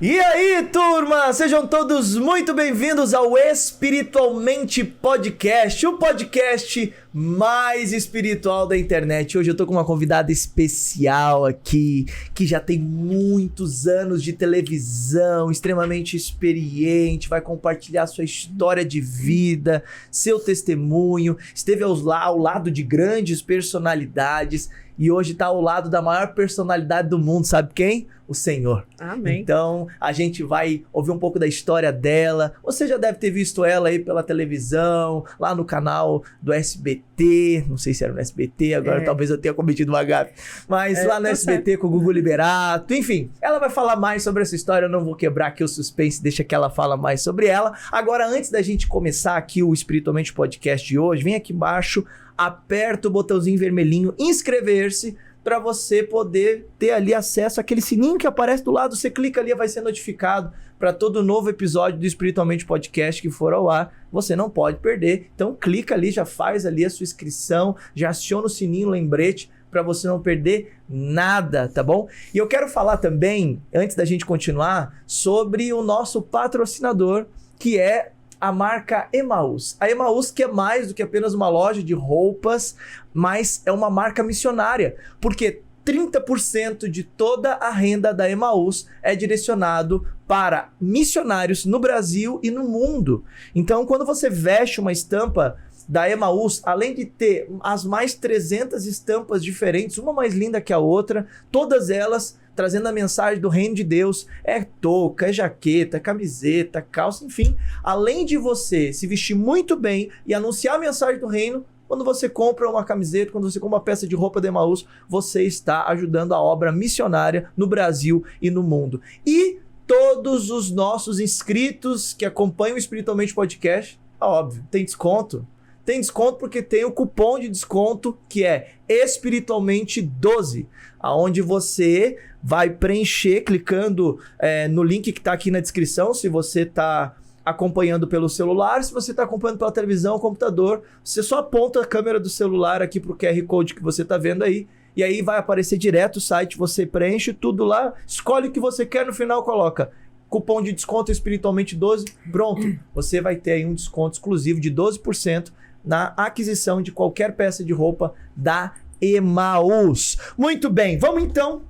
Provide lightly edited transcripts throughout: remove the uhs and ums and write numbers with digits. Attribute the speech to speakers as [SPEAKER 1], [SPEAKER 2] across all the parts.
[SPEAKER 1] E aí, turma! Sejam todos muito bem-vindos ao Espiritualmente Podcast, o podcast mais espiritual da internet. Hoje eu tô com uma convidada especial aqui, que já tem muitos anos de televisão, extremamente experiente, vai compartilhar sua história de vida, seu testemunho, esteve ao lado de grandes personalidades e hoje tá ao lado da maior personalidade do mundo, sabe quem? O Senhor.
[SPEAKER 2] Amém.
[SPEAKER 1] Então, a gente vai ouvir um pouco da história dela. Você já deve ter visto ela aí pela televisão, lá no canal do SBT. Não sei se era no SBT, agora talvez eu tenha cometido uma gafe. Mas lá no SBT com o Gugu Liberato. Enfim, ela vai falar mais sobre essa história. Eu não vou quebrar aqui o suspense, deixa que ela fala mais sobre ela. Agora, antes da gente começar aqui o Espiritualmente Podcast de hoje, vem aqui embaixo, aperta o botãozinho vermelhinho, inscrever-se, para você poder ter ali acesso àquele sininho que aparece do lado. Você clica ali e vai ser notificado para todo novo episódio do Espiritualmente Podcast que for ao ar. Você não pode perder. Então clica ali, já faz ali a sua inscrição, já aciona o sininho, lembrete, para você não perder nada, tá bom? E eu quero falar também, antes da gente continuar, sobre o nosso patrocinador, que é a marca Emaús. A Emaús, que é mais do que apenas uma loja de roupas, mas é uma marca missionária, porque 30% de toda a renda da Emaús é direcionado para missionários no Brasil e no mundo. Então, quando você veste uma estampa da Emaús, além de ter as mais 300 estampas diferentes, uma mais linda que a outra, todas elas trazendo a mensagem do reino de Deus, é touca, é jaqueta, é camiseta, calça, enfim. Além de você se vestir muito bem e anunciar a mensagem do reino, quando você compra uma camiseta, quando você compra uma peça de roupa da Emaús, você está ajudando a obra missionária no Brasil e no mundo. E todos os nossos inscritos que acompanham o Espiritualmente Podcast, óbvio, tem desconto. Tem desconto porque tem o cupom de desconto que é Espiritualmente 12, aonde você vai preencher clicando no link que está aqui na descrição, se você está acompanhando pelo celular, se você está acompanhando pela televisão ou computador, você só aponta a câmera do celular aqui para o QR Code que você está vendo aí, e aí vai aparecer direto o site, você preenche tudo lá, escolhe o que você quer, no final coloca cupom de desconto Espiritualmente 12, pronto, você vai ter aí um desconto exclusivo de 12% na aquisição de qualquer peça de roupa da Emaús. Muito bem, vamos então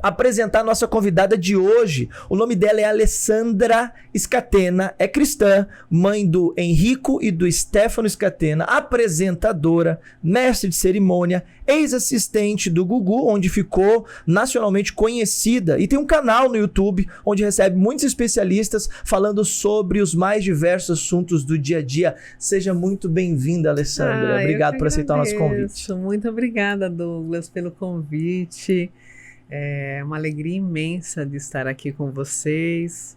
[SPEAKER 1] apresentar a nossa convidada de hoje. O nome dela é Alessandra Scatena, é cristã, mãe do Henrico e do Stefano Scatena, apresentadora, mestre de cerimônia, ex-assistente do Gugu, onde ficou nacionalmente conhecida, e tem um canal no YouTube onde recebe muitos especialistas falando sobre os mais diversos assuntos do dia a dia. Seja muito bem-vinda, Alessandra. Obrigado por aceitar o nosso convite.
[SPEAKER 2] Muito obrigada, Douglas, pelo convite. É uma alegria imensa de estar aqui com vocês,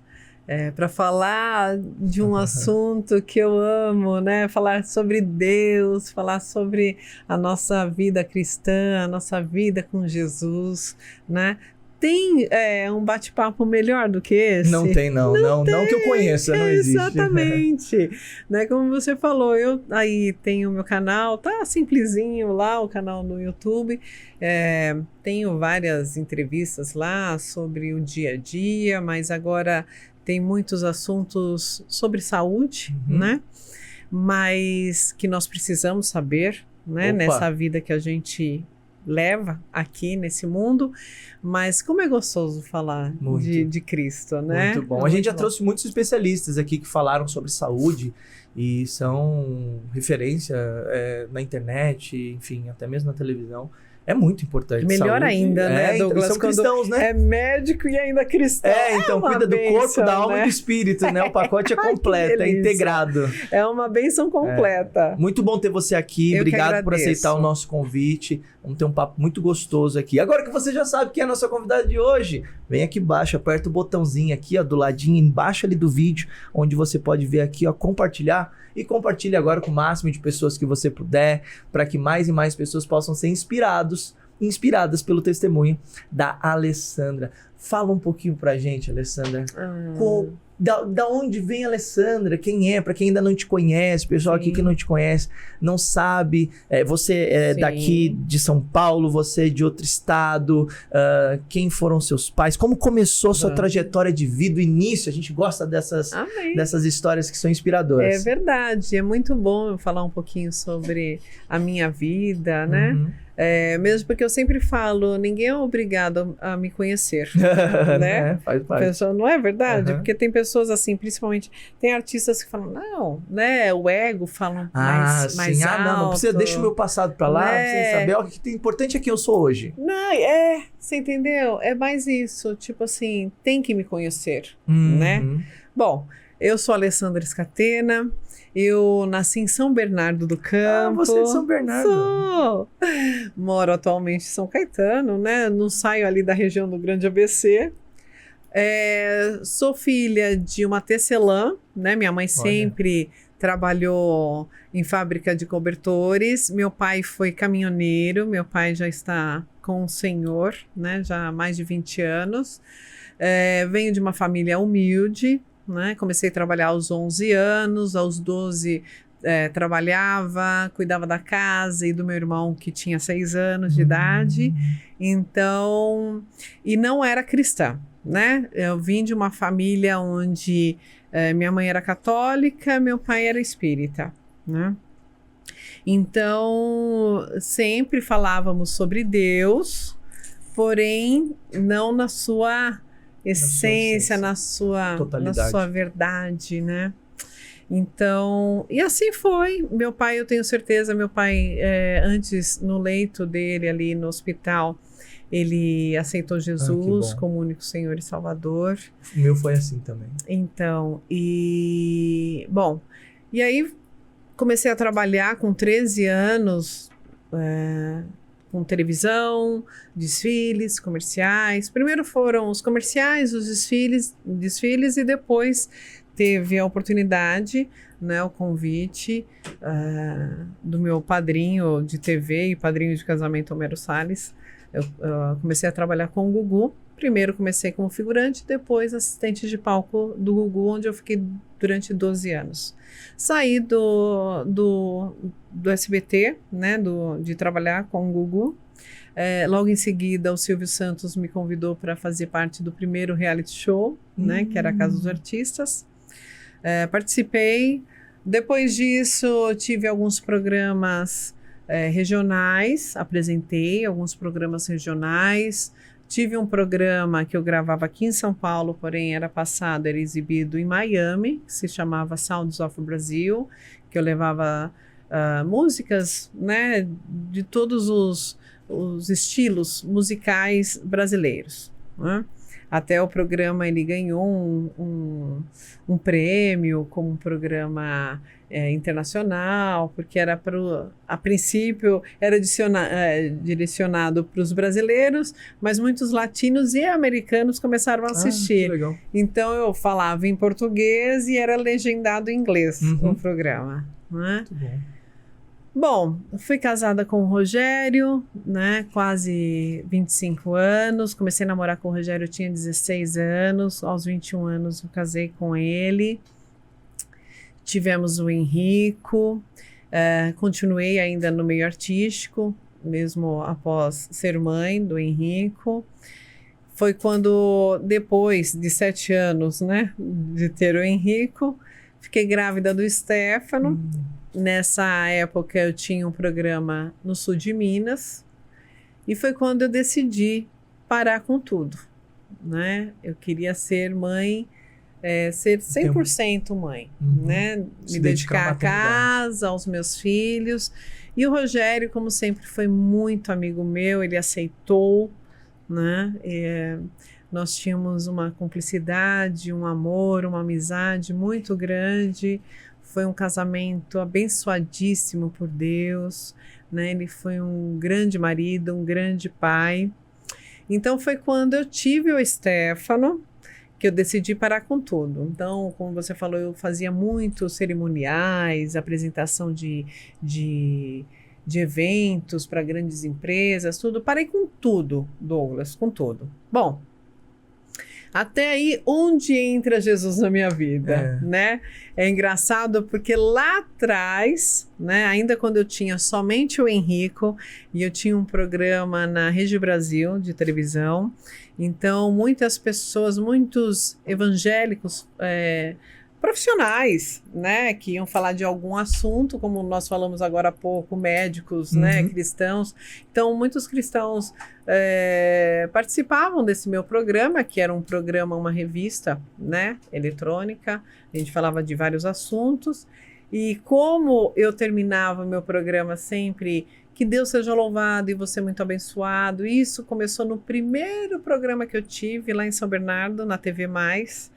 [SPEAKER 2] para falar de um assunto que eu amo, né? Falar sobre Deus, falar sobre a nossa vida cristã, a nossa vida com Jesus, né? Tem um bate-papo melhor do que esse?
[SPEAKER 1] Não tem, não que eu conheça, não existe.
[SPEAKER 2] Exatamente. Né, como você falou, eu aí tenho o meu canal, tá simplesinho lá, o canal no YouTube. Tenho várias entrevistas lá sobre o dia a dia, mas agora tem muitos assuntos sobre saúde, né? Mas que nós precisamos saber, né? Nessa vida que a gente leva aqui nesse mundo, mas como é gostoso falar de Cristo, né?
[SPEAKER 1] Muito bom. A gente já trouxe muitos especialistas aqui que falaram sobre saúde e são referência na internet, enfim, até mesmo na televisão. É muito importante.
[SPEAKER 2] Melhor saúde, ainda, né, Douglas?
[SPEAKER 1] São cristãos, né?
[SPEAKER 2] É médico e ainda cristão.
[SPEAKER 1] Então cuida do corpo, da alma e do espírito, né? O pacote é completo, é integrado.
[SPEAKER 2] É uma bênção completa.
[SPEAKER 1] Muito bom ter você aqui. Obrigado por aceitar o nosso convite. Vamos ter um papo muito gostoso aqui. Agora que você já sabe quem é a nossa convidada de hoje, vem aqui embaixo, aperta o botãozinho aqui, ó, do ladinho, embaixo ali do vídeo, onde você pode ver aqui, ó, compartilhar. E compartilhe agora com o máximo de pessoas que você puder, para que mais e mais pessoas possam ser inspiradas pelo testemunho da Alessandra. Fala um pouquinho pra gente, Alessandra. Da onde vem a Alessandra? Quem é? Para quem ainda não te conhece, pessoal aqui que não te conhece, não sabe. Você é daqui de São Paulo, você é de outro estado. Quem foram seus pais? Como começou a sua trajetória de vida, o início? A gente gosta dessas histórias que são inspiradoras.
[SPEAKER 2] É verdade. É muito bom eu falar um pouquinho sobre a minha vida, né? Mesmo porque eu sempre falo, ninguém é obrigado a me conhecer, né?
[SPEAKER 1] Faz parte.
[SPEAKER 2] Não é verdade? Porque tem pessoas assim, principalmente, tem artistas que falam, não, né? O ego falam mais alto.
[SPEAKER 1] Não precisa, deixa o meu passado pra lá, não precisa saber. O que é importante é quem eu sou hoje.
[SPEAKER 2] Não, você entendeu? É mais isso, tipo assim, tem que me conhecer, né? Bom, eu sou Alessandra Scatena. Eu nasci em São Bernardo do Campo.
[SPEAKER 1] Você é de São Bernardo.
[SPEAKER 2] Sou. Moro atualmente em São Caetano, né? Não saio ali da região do Grande ABC. Sou filha de uma tecelã, né? Minha mãe sempre trabalhou em fábrica de cobertores. Meu pai foi caminhoneiro. Meu pai já está com o senhor, né? Já há mais de 20 anos. Venho de uma família humilde. Né? Comecei a trabalhar aos 11 anos, aos 12 trabalhava, cuidava da casa e do meu irmão que tinha 6 anos de idade. Então, e não era cristã, né? Eu vim de uma família onde minha mãe era católica, meu pai era espírita, né? Então, sempre falávamos sobre Deus, porém não na sua essência, na sua verdade, né? Então, e assim foi. Meu pai, eu tenho certeza, antes no leito dele ali no hospital, ele aceitou Jesus como único Senhor e Salvador.
[SPEAKER 1] O meu foi assim também.
[SPEAKER 2] Então, e aí comecei a trabalhar com 13 anos, com televisão, desfiles, comerciais. Primeiro foram os comerciais, os desfiles e depois teve a oportunidade, né, o convite do meu padrinho de TV e padrinho de casamento, Homero Salles. Eu comecei a trabalhar com o Gugu. Primeiro comecei como figurante, depois assistente de palco do Gugu, onde eu fiquei durante 12 anos. Saí do SBT, né, de trabalhar com o Gugu. Logo em seguida, o Silvio Santos me convidou para fazer parte do primeiro reality show, né, que era a Casa dos Artistas. Participei. Depois disso, tive alguns programas regionais, apresentei alguns programas regionais. Tive um programa que eu gravava aqui em São Paulo, porém era exibido em Miami, que se chamava Sounds of Brazil, que eu levava músicas, né, de todos os estilos musicais brasileiros, né? Até o programa ele ganhou um prêmio como um programa internacional, porque era a princípio era direcionado para os brasileiros, mas muitos latinos e americanos começaram a assistir.
[SPEAKER 1] Que legal.
[SPEAKER 2] Então eu falava em português e era legendado em inglês o programa, né?
[SPEAKER 1] Muito bom.
[SPEAKER 2] Bom, fui casada com o Rogério, né, quase 25 anos. Comecei a namorar com o Rogério, eu tinha 16 anos. Aos 21 anos eu casei com ele. Tivemos o Henrico. Continuei ainda no meio artístico, mesmo após ser mãe do Henrico. Foi quando, depois de 7 anos, né, de ter o Henrico, fiquei grávida do Stefano. Nessa época eu tinha um programa no sul de Minas e foi quando eu decidi parar com tudo, né? Eu queria ser mãe, ser 100% mãe, né? Me dedicar à casa, aos meus filhos. E o Rogério, como sempre, foi muito amigo meu, ele aceitou, né? Nós tínhamos uma cumplicidade, um amor, uma amizade muito grande. Foi um casamento abençoadíssimo por Deus, né? Ele foi um grande marido, um grande pai. Então foi quando eu tive o Stefano que eu decidi parar com tudo. Então, como você falou, eu fazia muitos cerimoniais, apresentação de eventos para grandes empresas, tudo. Parei com tudo, Douglas, com tudo. Bom, Até aí, onde entra Jesus na minha vida, né? É engraçado porque lá atrás, né, ainda quando eu tinha somente o Henrico, e eu tinha um programa na Rede Brasil de televisão, então muitas pessoas, muitos evangélicos, profissionais, né, que iam falar de algum assunto, como nós falamos agora há pouco, médicos, né, cristãos. Então, muitos cristãos participavam desse meu programa, que era um programa, uma revista, né, eletrônica. A gente falava de vários assuntos. E como eu terminava o meu programa sempre, que Deus seja louvado e você muito abençoado. Isso começou no primeiro programa que eu tive lá em São Bernardo, na TV Mais,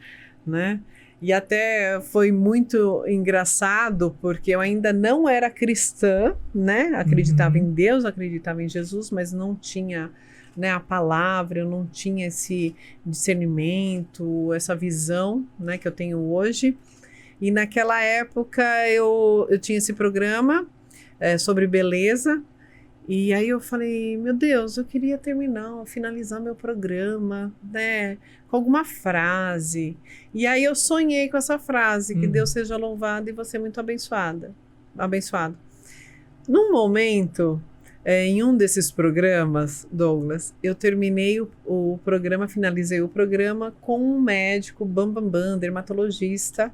[SPEAKER 2] né? E até foi muito engraçado, porque eu ainda não era cristã, né? Acreditava em Deus, acreditava em Jesus, mas não tinha, né, a palavra, eu não tinha esse discernimento, essa visão, né, que eu tenho hoje. E naquela época eu tinha esse programa sobre beleza. E aí eu falei, meu Deus, eu queria finalizar meu programa, né, com alguma frase. E aí eu sonhei com essa frase, que Deus seja louvado e você muito abençoado. Num momento, em um desses programas, Douglas, eu terminei o programa, finalizei o programa com um médico, dermatologista.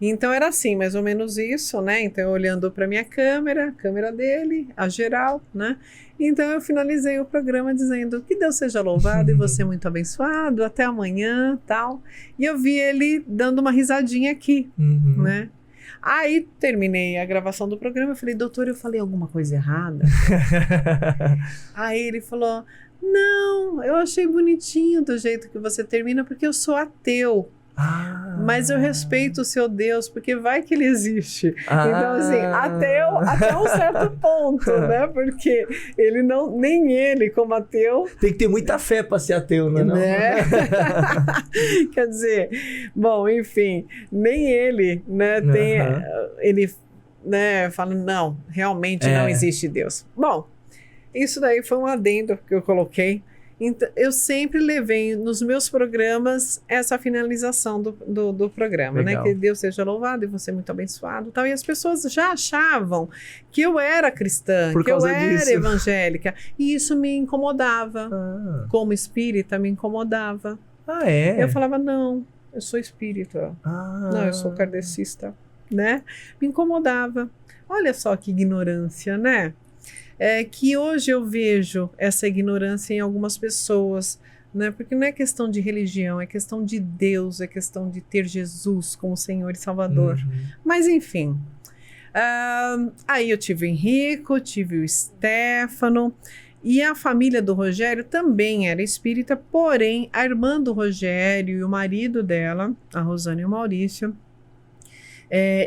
[SPEAKER 2] Então era assim, mais ou menos isso, né? Então eu olhando para minha câmera, a câmera dele, a geral, né? Então eu finalizei o programa dizendo que Deus seja louvado e você muito abençoado, até amanhã, tal. E eu vi ele dando uma risadinha aqui, né? Aí terminei a gravação do programa, eu falei, doutor, eu falei alguma coisa errada? Aí ele falou, não, eu achei bonitinho do jeito que você termina, porque eu sou ateu. Mas eu respeito o seu Deus, porque vai que ele existe. Então, assim, até um certo ponto, né? Porque ele não, nem ele, como ateu.
[SPEAKER 1] Tem que ter muita fé para ser ateu, né?
[SPEAKER 2] Quer dizer, bom, enfim, nem ele, né, tem. Ele, né, fala, não, realmente não existe Deus. Bom, isso daí foi um adendo que eu coloquei. Então, eu sempre levei nos meus programas essa finalização do programa, né? Que Deus seja louvado e você muito abençoado, tal. E as pessoas já achavam que eu era cristã, que eu era evangélica. E isso me incomodava. Como espírita, me incomodava. Eu falava, não, eu sou espírita. Não, eu sou kardecista, né? Me incomodava. Olha só que ignorância, né? Que hoje eu vejo essa ignorância em algumas pessoas, né? Porque não é questão de religião, é questão de Deus, é questão de ter Jesus como Senhor e Salvador. Mas enfim, aí eu tive o Henrico, tive o Stefano, e a família do Rogério também era espírita, porém a irmã do Rogério e o marido dela, a Rosana e o Maurício,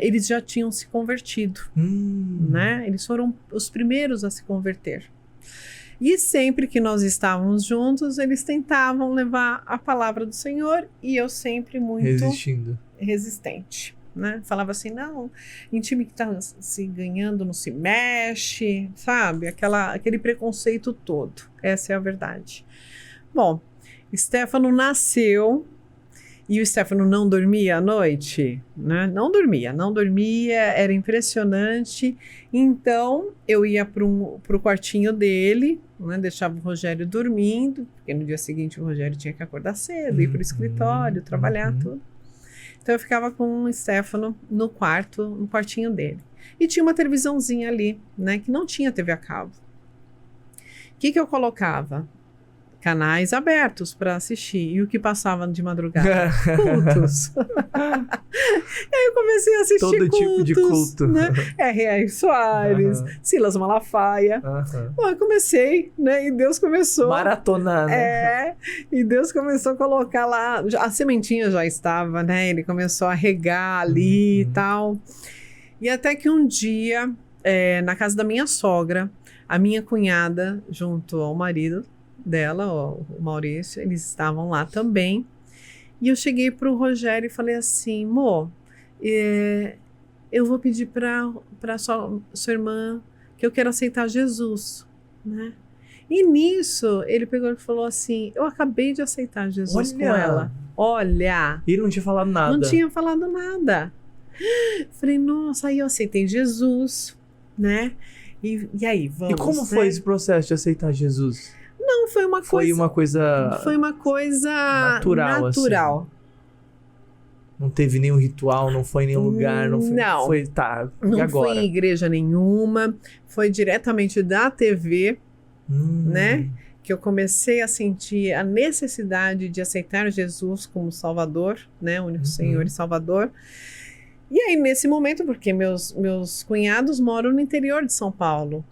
[SPEAKER 2] eles já tinham se convertido, né? Eles foram os primeiros a se converter. E sempre que nós estávamos juntos, eles tentavam levar a palavra do Senhor e eu sempre muito resistente, né? Falava assim, não, em time que está se ganhando não se mexe, sabe? Aquele preconceito todo. Essa é a verdade. Bom, Stefano nasceu. E o Stefano não dormia à noite, né? Não dormia, era impressionante. Então, eu ia para o quartinho dele, né? Deixava o Rogério dormindo, porque no dia seguinte o Rogério tinha que acordar cedo, ir para o escritório, trabalhar, tudo. Então, eu ficava com o Stefano no quartinho dele. E tinha uma televisãozinha ali, né? Que não tinha TV a cabo. O que eu colocava? Canais abertos para assistir. E o que passava de madrugada? Cultos. E aí eu comecei a assistir
[SPEAKER 1] todo
[SPEAKER 2] cultos.
[SPEAKER 1] Tipo de culto.
[SPEAKER 2] Né? R.R. Soares, Silas Malafaia. Bom, eu comecei, né? E Deus começou...
[SPEAKER 1] maratonar, né?
[SPEAKER 2] E Deus começou a colocar lá... A sementinha já estava, né? Ele começou a regar ali e tal. E até que um dia, na casa da minha sogra, a minha cunhada, junto ao marido dela, o Maurício, eles estavam lá também. E eu cheguei para o Rogério e falei assim, Mô, eu vou pedir para sua irmã que eu quero aceitar Jesus, né? E nisso, ele pegou e falou assim, eu acabei de aceitar Jesus com ela. Olha!
[SPEAKER 1] E ele não tinha falado nada.
[SPEAKER 2] Não tinha falado nada. Falei, nossa, aí eu aceitei Jesus, né? E aí, vamos,
[SPEAKER 1] E como foi esse processo de aceitar Jesus?
[SPEAKER 2] Não, foi uma coisa... Foi uma coisa natural.
[SPEAKER 1] Assim. Não teve nenhum ritual, não foi em nenhum lugar, não foi...
[SPEAKER 2] Não.
[SPEAKER 1] Foi, tá,
[SPEAKER 2] não
[SPEAKER 1] e agora?
[SPEAKER 2] foi em igreja nenhuma, foi diretamente da TV, né? Que eu comecei a sentir a necessidade de aceitar Jesus como Salvador, né? O único Senhor e Salvador. E aí, nesse momento, porque meus cunhados moram no interior de São Paulo,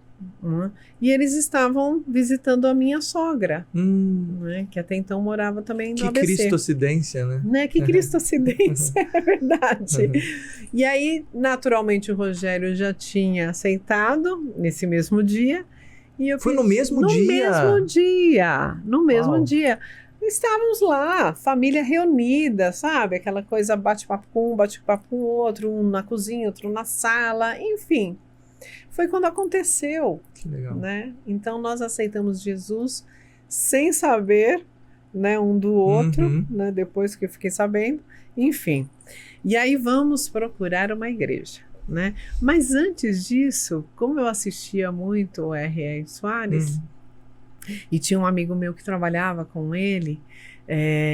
[SPEAKER 2] e eles estavam visitando a minha sogra, né? Que até então morava também no ABC.
[SPEAKER 1] Que cristocidência, né?
[SPEAKER 2] Que cristocidência, é verdade. E aí, naturalmente, o Rogério já tinha aceitado nesse mesmo dia. E eu
[SPEAKER 1] Foi no mesmo dia?
[SPEAKER 2] No mesmo dia. Estávamos lá, família reunida, sabe? Aquela coisa bate-papo com um, bate-papo com o outro, um na cozinha, outro na sala, enfim. Foi quando aconteceu.
[SPEAKER 1] Que legal.
[SPEAKER 2] Né? Então, nós aceitamos Jesus sem saber, né, um do outro, né, depois que eu fiquei sabendo, enfim. E aí vamos procurar uma igreja. Né? Mas antes disso, como eu assistia muito o R.R. Soares, e tinha um amigo meu que trabalhava com ele,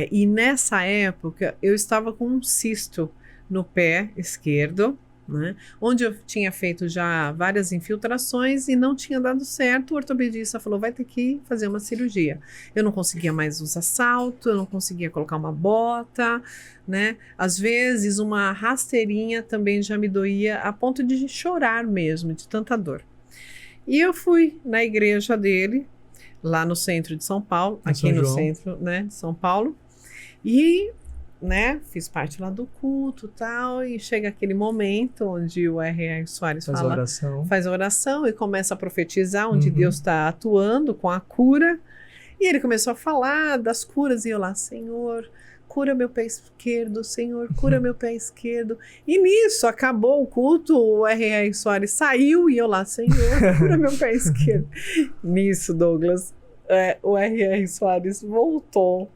[SPEAKER 2] e nessa época eu estava com um cisto no pé esquerdo, né, onde eu tinha feito já várias infiltrações e não tinha dado certo. O ortopedista falou, vai ter que fazer uma cirurgia. Eu não conseguia mais usar salto, eu não conseguia colocar uma bota, né? Às vezes uma rasteirinha também já me doía a ponto de chorar mesmo, de tanta dor. E eu fui na igreja dele, lá no centro de São Paulo, aqui no centro, né, de São Paulo, e, né, fiz parte lá do culto e tal, e chega aquele momento onde o R.R. Soares faz a oração e começa a profetizar onde Deus está atuando com a cura, e ele começou a falar das curas, e eu lá, Senhor, cura meu pé esquerdo, Senhor, cura meu pé esquerdo. E nisso, acabou o culto, o R.R. Soares saiu e eu lá, Senhor, cura meu pé esquerdo. Nisso, Douglas, o R.R. Soares voltou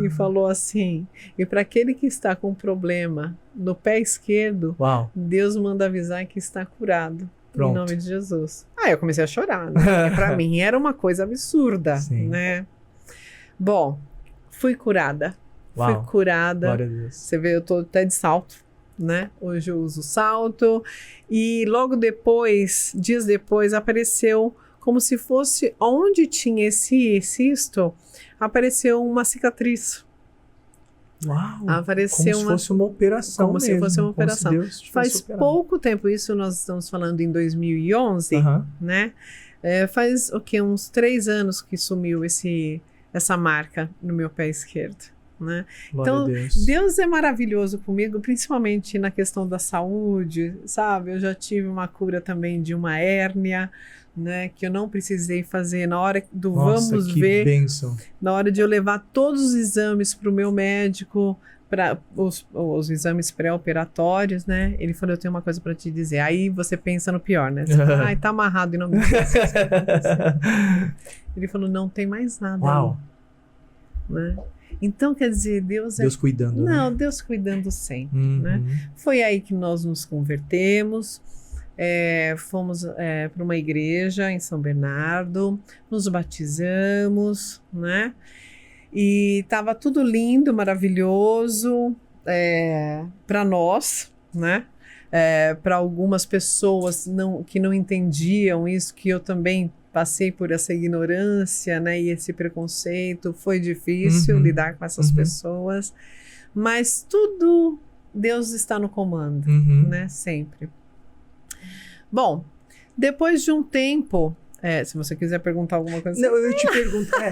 [SPEAKER 2] e falou assim, e para aquele que está com problema no pé esquerdo, Deus manda avisar que está curado. Pronto. Em nome de Jesus. Eu comecei a chorar, né? Para mim era uma coisa absurda, né? Bom, fui curada. Fui curada.
[SPEAKER 1] Glória a Deus.
[SPEAKER 2] Você vê, eu tô até de salto, né? Hoje eu uso salto. E logo depois, dias depois, apareceu como se fosse onde tinha esse cisto, apareceu uma cicatriz.
[SPEAKER 1] Uau!
[SPEAKER 2] Apareceu
[SPEAKER 1] como se fosse uma operação
[SPEAKER 2] Como
[SPEAKER 1] mesmo,
[SPEAKER 2] se fosse uma operação. Faz pouco tempo, isso nós estamos falando em 2011, né? Faz uns 3 anos que sumiu essa marca no meu pé esquerdo. Né? Então, Deus é maravilhoso comigo, principalmente na questão da saúde, sabe? Eu já tive uma cura também de uma hérnia, né? Que eu não precisei fazer na hora do vamos ver. Bênção. Na hora de eu levar todos os exames para o meu médico, para os exames pré-operatórios, né? Ele falou, eu tenho uma coisa para te dizer. Aí você pensa no pior, né? Você fala, tá amarrado e não me diz. Ele falou, não tem mais nada.
[SPEAKER 1] Uau.
[SPEAKER 2] Aí, né? Então, quer dizer, Deus
[SPEAKER 1] cuidando.
[SPEAKER 2] Não,
[SPEAKER 1] né?
[SPEAKER 2] Deus cuidando sempre, né? Foi aí que nós nos convertemos, fomos para uma igreja em São Bernardo, nos batizamos, né? E estava tudo lindo, maravilhoso para nós, né? Para algumas pessoas que não entendiam isso, que eu também passei por essa ignorância, né, e esse preconceito, foi difícil lidar com essas pessoas, mas tudo, Deus está no comando, né, sempre. Bom, depois de um tempo, se você quiser perguntar alguma coisa...
[SPEAKER 1] Não, eu ia te perguntar...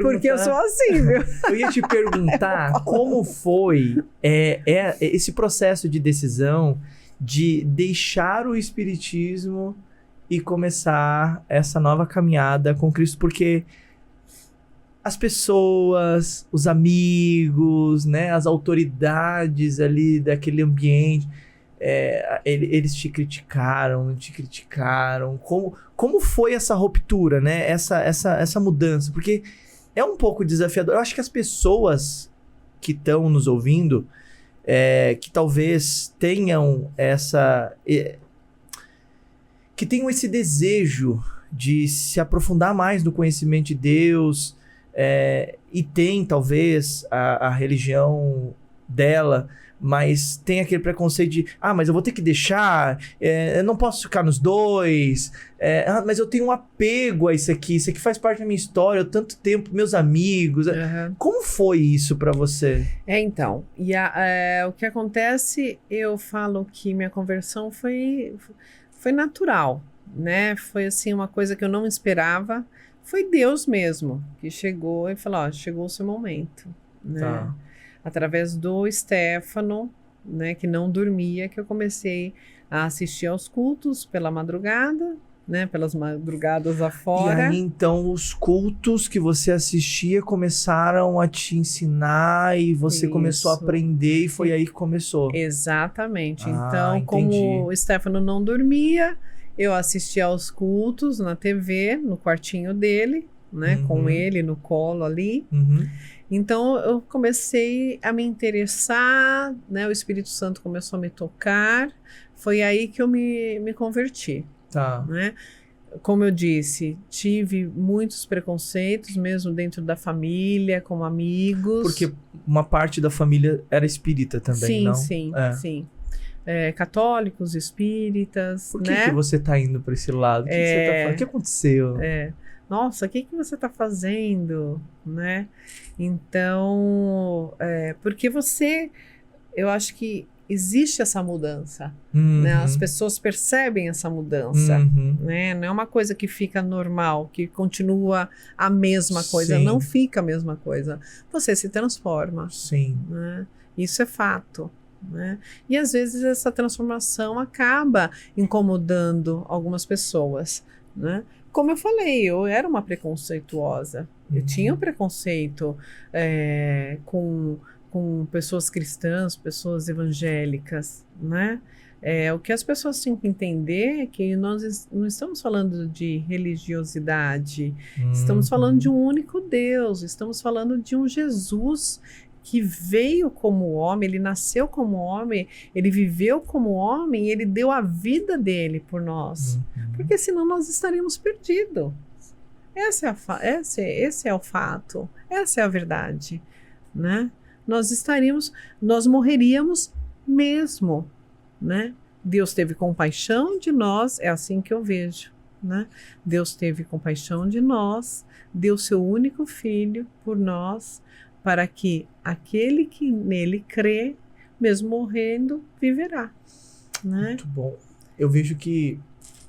[SPEAKER 2] Porque eu sou assim, viu?
[SPEAKER 1] Eu ia te perguntar como foi esse processo de decisão de deixar o espiritismo e começar essa nova caminhada com Cristo, porque as pessoas, os amigos, né, as autoridades ali daquele ambiente eles te criticaram. Como foi essa ruptura, né? Essa mudança? Porque é um pouco desafiador. Eu acho que as pessoas que estão nos ouvindo, que talvez tenham que tenham esse desejo de se aprofundar mais no conhecimento de Deus, e tem talvez a religião dela, mas tem aquele preconceito de, mas eu vou ter que deixar, eu não posso ficar nos dois, mas eu tenho um apego a isso aqui faz parte da minha história, tanto tempo, meus amigos.
[SPEAKER 2] Uhum.
[SPEAKER 1] Como foi isso para você?
[SPEAKER 2] Então, o que acontece, eu falo que minha conversão foi natural, né? Foi assim uma coisa que eu não esperava, foi Deus mesmo que chegou e falou, chegou o seu momento, né?
[SPEAKER 1] Tá.
[SPEAKER 2] Através do Stefano, né, que não dormia, que eu comecei a assistir aos cultos pela madrugada, né, pelas madrugadas afora.
[SPEAKER 1] E aí, então, os cultos que você assistia começaram a te ensinar e você começou a aprender e foi aí que começou.
[SPEAKER 2] Exatamente. Então,
[SPEAKER 1] entendi.
[SPEAKER 2] como o Stefano não dormia, eu assistia aos cultos na TV, no quartinho dele, né, com ele no colo ali. Então, eu comecei a me interessar, né? O Espírito Santo começou a me tocar. Foi aí que eu me converti.
[SPEAKER 1] Tá.
[SPEAKER 2] Né? Como eu disse, tive muitos preconceitos, mesmo dentro da família, com amigos.
[SPEAKER 1] Porque uma parte da família era espírita também, não?
[SPEAKER 2] Sim. Católicos, espíritas.
[SPEAKER 1] Por que você tá indo para esse lado? O que você tá falando? O que aconteceu?
[SPEAKER 2] Nossa, o que você está fazendo, né? Então, porque eu acho que existe essa mudança, né? As pessoas percebem essa mudança, né? Não é uma coisa que fica normal, que continua a mesma coisa, não fica a mesma coisa. Você se transforma.
[SPEAKER 1] Sim.
[SPEAKER 2] Né? Isso é fato. Né? E às vezes essa transformação acaba incomodando algumas pessoas, né? Como eu falei, eu era uma preconceituosa. Eu tinha um preconceito com pessoas cristãs, pessoas evangélicas, né? O que as pessoas têm que entender é que nós não estamos falando de religiosidade, estamos falando de um único Deus, estamos falando de um Jesus que veio como homem, ele nasceu como homem, ele viveu como homem e ele deu a vida dele por nós. Porque senão nós estaríamos perdidos. Esse é o fato, essa é a verdade, né? Nós morreríamos mesmo, né? Deus teve compaixão de nós, é assim que eu vejo, né? Deus teve compaixão de nós, deu seu único filho por nós, para que aquele que nele crê, mesmo morrendo, viverá. Né?
[SPEAKER 1] Muito bom. Eu vejo que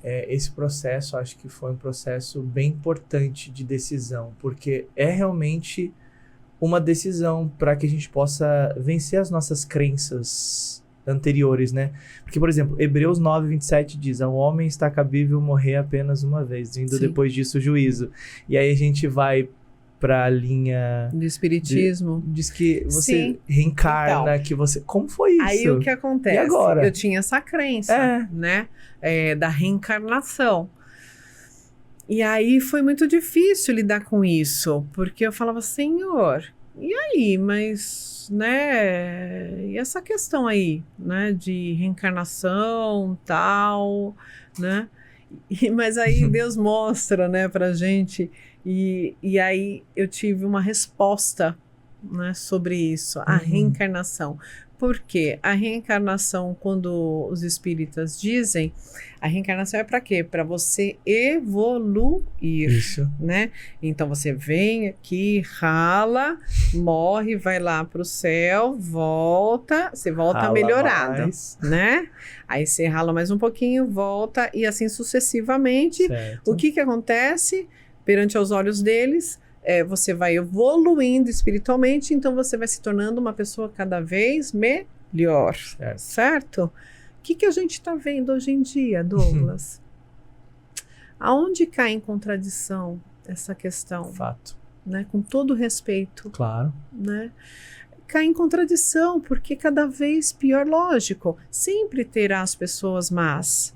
[SPEAKER 1] esse processo, acho que foi um processo bem importante de decisão, porque é realmente uma decisão para que a gente possa vencer as nossas crenças anteriores, né? Porque, por exemplo, Hebreus 9:27 diz, ao homem está cabível morrer apenas uma vez, vindo depois disso o juízo. E aí a gente vai para a linha
[SPEAKER 2] do espiritismo,
[SPEAKER 1] diz que você reencarna, então, que você... Como foi isso?
[SPEAKER 2] Aí o que acontece?
[SPEAKER 1] E agora?
[SPEAKER 2] Eu tinha essa crença, né? Da reencarnação. E aí foi muito difícil lidar com isso, porque eu falava, Senhor, e aí? Mas, né? E essa questão aí, né? De reencarnação, tal, né? Mas aí Deus mostra, né, pra gente... E aí eu tive uma resposta, né, sobre isso, a reencarnação. Por quê? A reencarnação, quando os espíritas dizem, a reencarnação é para quê? Para você evoluir, né? Então você vem aqui, rala, morre, vai lá para o céu, volta, você volta rala melhorado, mais, né? Aí você rala mais um pouquinho, volta e assim sucessivamente. Certo. O que acontece? Perante aos olhos deles, você vai evoluindo espiritualmente, então você vai se tornando uma pessoa cada vez melhor, certo? O que a gente está vendo hoje em dia, Douglas? Aonde cai em contradição essa questão?
[SPEAKER 1] Fato.
[SPEAKER 2] Né? Com todo respeito.
[SPEAKER 1] Claro.
[SPEAKER 2] Né? cai em contradição, porque cada vez pior, lógico, sempre terá as pessoas más,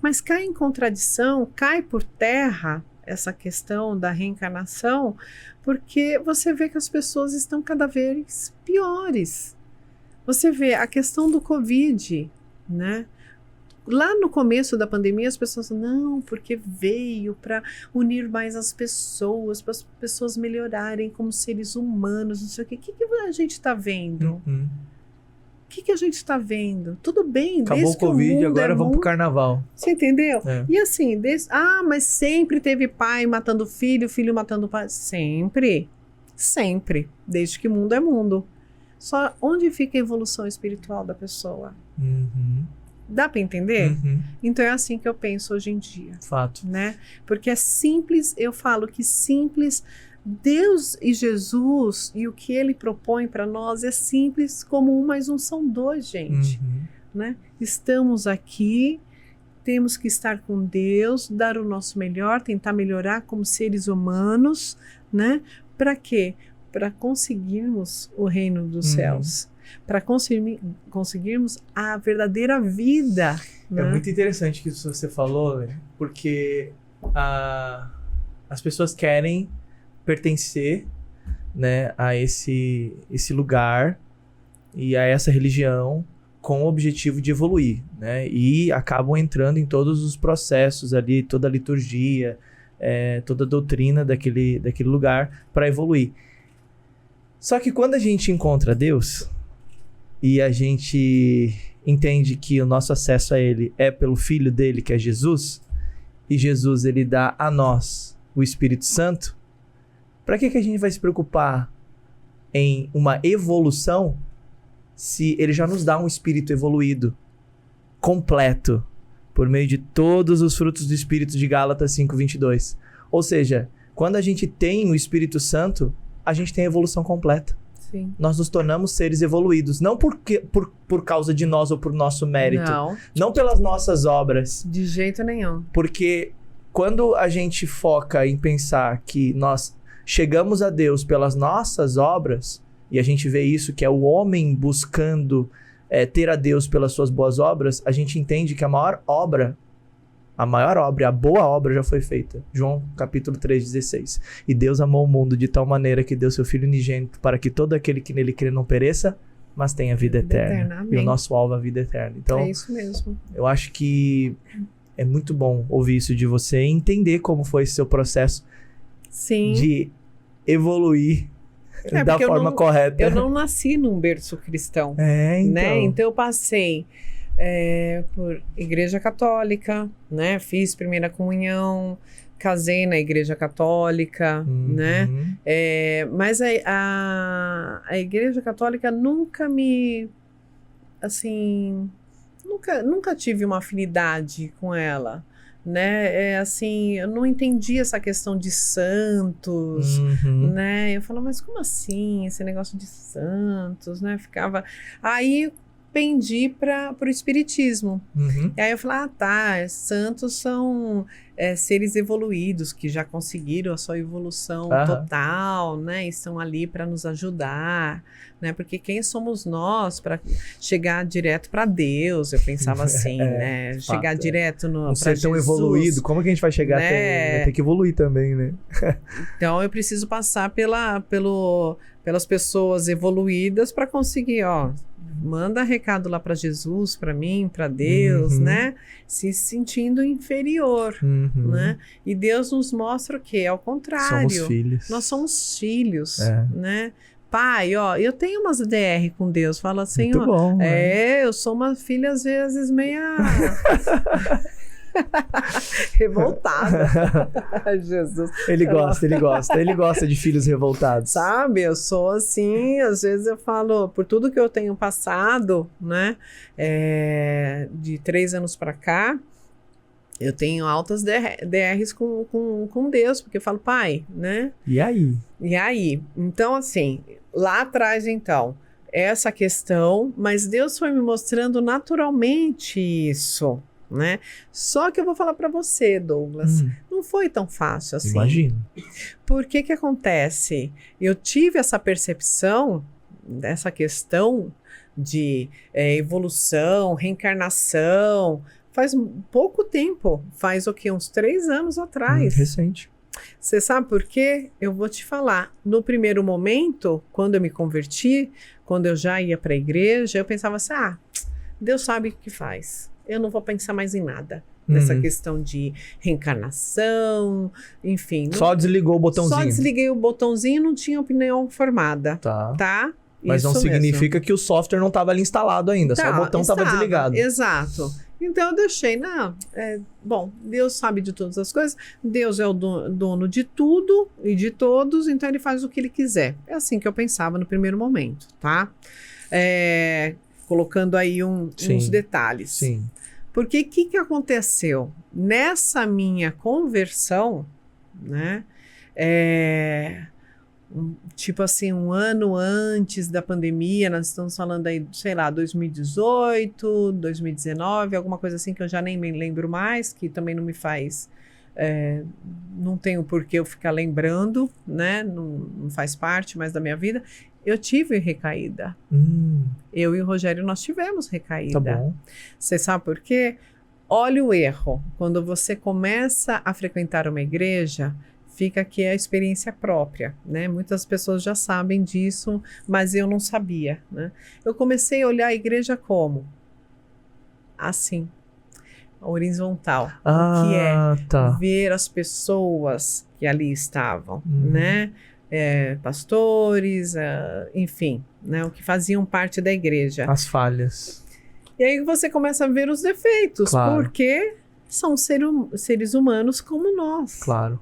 [SPEAKER 2] mas cai em contradição, cai por terra essa questão da reencarnação, porque você vê que as pessoas estão cada vez piores. Você vê a questão do Covid, né? Lá no começo da pandemia, as pessoas não, porque veio para unir mais as pessoas, para as pessoas melhorarem como seres humanos, não sei o quê. O que a gente está vendo? O que a gente está vendo? Tudo bem,
[SPEAKER 1] acabou
[SPEAKER 2] desde
[SPEAKER 1] o Covid, agora vamos pro carnaval.
[SPEAKER 2] Você entendeu?
[SPEAKER 1] É.
[SPEAKER 2] E assim, mas sempre teve pai matando filho, filho matando pai. Sempre. Sempre. Desde que mundo é mundo. Só onde fica a evolução espiritual da pessoa? Dá para entender? Então é assim que eu penso hoje em dia.
[SPEAKER 1] Fato.
[SPEAKER 2] Né? Porque é simples, eu falo que simples, Deus e Jesus e o que ele propõe para nós é simples como 1 mais 1 são 2, gente. Né? Estamos aqui, temos que estar com Deus, dar o nosso melhor, tentar melhorar como seres humanos, né? Para quê? Para conseguirmos o reino dos céus. Para conseguirmos a verdadeira vida. Né?
[SPEAKER 1] É muito interessante que isso você falou, né? Porque as pessoas querem pertencer, né, a esse lugar e a essa religião com o objetivo de evoluir, né? E acabam entrando em todos os processos ali, toda a liturgia, toda a doutrina daquele lugar para evoluir. Só que quando a gente encontra Deus e a gente entende que o nosso acesso a Ele é pelo Filho dele, que é Jesus, e Jesus ele dá a nós o Espírito Santo, para que a gente vai se preocupar em uma evolução se Ele já nos dá um espírito evoluído, completo, por meio de todos os frutos do Espírito de Gálatas 5:22. Ou seja, quando a gente tem o Espírito Santo, a gente tem a evolução completa.
[SPEAKER 2] Sim.
[SPEAKER 1] Nós nos tornamos seres evoluídos, não por causa de nós ou por nosso mérito, não pelas nossas obras.
[SPEAKER 2] De jeito nenhum.
[SPEAKER 1] Porque quando a gente foca em pensar que nós chegamos a Deus pelas nossas obras, e a gente vê isso, que é o homem buscando ter a Deus pelas suas boas obras, a gente entende que a maior obra, a boa obra já foi feita. João capítulo 3:16. E Deus amou o mundo de tal maneira que deu seu Filho unigênito para que todo aquele que nele crê não pereça, mas tenha vida eterna. E o nosso alvo é a vida eterna. Então,
[SPEAKER 2] é isso mesmo.
[SPEAKER 1] Eu acho que é muito bom ouvir isso de você e entender como foi esse seu processo de evoluir da forma correta.
[SPEAKER 2] Eu não nasci num berço cristão.
[SPEAKER 1] Então.
[SPEAKER 2] Né? Então eu passei por igreja católica, né? Fiz primeira comunhão, casei na igreja católica, né? Mas a igreja católica nunca me, assim, nunca tive uma afinidade com ela, né? Assim, eu não entendi essa questão de santos, né? Eu falava, mas como assim esse negócio de santos, né? Aí pendi para o espiritismo. E aí eu falei, santos são seres evoluídos que já conseguiram a sua evolução total, né? E estão ali para nos ajudar, né? Porque quem somos nós para chegar direto para Deus? Eu pensava assim, né? Chegar direto no
[SPEAKER 1] para ser tão evoluído, como que a gente vai chegar até ele? Vai ter que evoluir também, né?
[SPEAKER 2] Então eu preciso passar pelas pessoas evoluídas para conseguir, manda recado lá para Jesus, para mim, para Deus, né? Se sentindo inferior, né? E Deus nos mostra o quê? Ao contrário.
[SPEAKER 1] Somos filhos.
[SPEAKER 2] Nós somos filhos, né? Pai, eu tenho umas DR com Deus, fala assim,
[SPEAKER 1] muito bom,
[SPEAKER 2] eu sou uma filha às vezes meia revoltada. Jesus.
[SPEAKER 1] Ele gosta de filhos revoltados.
[SPEAKER 2] Sabe, eu sou assim, às vezes eu falo, por tudo que eu tenho passado, né, de 3 anos para cá, eu tenho altas DRs com Deus, porque eu falo, pai, né?
[SPEAKER 1] E aí?
[SPEAKER 2] Então, assim, lá atrás, então, essa questão, mas Deus foi me mostrando naturalmente isso, né? Só que eu vou falar para você, Douglas, não foi tão fácil assim.
[SPEAKER 1] Imagino.
[SPEAKER 2] Por que acontece? Eu tive essa percepção, dessa questão de evolução, reencarnação, faz pouco tempo, faz o quê? Uns 3 anos atrás.
[SPEAKER 1] Recente.
[SPEAKER 2] Você sabe por quê? Eu vou te falar. No primeiro momento, quando eu me converti, quando eu já ia para a igreja, eu pensava assim, Deus sabe o que faz. Eu não vou pensar mais em nada. Nessa questão de reencarnação, enfim.
[SPEAKER 1] Só desligou o botãozinho.
[SPEAKER 2] Só desliguei o botãozinho e não tinha opinião formada.
[SPEAKER 1] Tá? Mas
[SPEAKER 2] Isso
[SPEAKER 1] não significa
[SPEAKER 2] mesmo.
[SPEAKER 1] que o software não estava ali instalado ainda, só o botão estava desligado.
[SPEAKER 2] Exato. Então eu deixei, bom, Deus sabe de todas as coisas, Deus é o dono de tudo e de todos, então ele faz o que ele quiser. É assim que eu pensava no primeiro momento, tá? Colocando aí uns detalhes.
[SPEAKER 1] Sim.
[SPEAKER 2] Porque o que aconteceu? Nessa minha conversão, né? Tipo assim, 1 ano antes da pandemia, nós estamos falando aí, sei lá, 2018, 2019, alguma coisa assim que eu já nem me lembro mais, que também não me faz, não tenho por que eu ficar lembrando, né? Não faz parte mais da minha vida. Eu tive recaída. Eu e o Rogério, nós tivemos recaída.
[SPEAKER 1] Tá bom.
[SPEAKER 2] Você sabe por quê? Olha o erro. Quando você começa a frequentar uma igreja, fica aqui a experiência própria, né? Muitas pessoas já sabem disso, mas eu não sabia, né? Eu comecei a olhar a igreja como? Assim, horizontal. O que é? Ver as pessoas que ali estavam, né? Pastores, enfim, né? O que faziam parte da igreja.
[SPEAKER 1] As falhas.
[SPEAKER 2] E aí você começa a ver os defeitos,
[SPEAKER 1] claro.
[SPEAKER 2] Porque são seres humanos como nós.
[SPEAKER 1] Claro.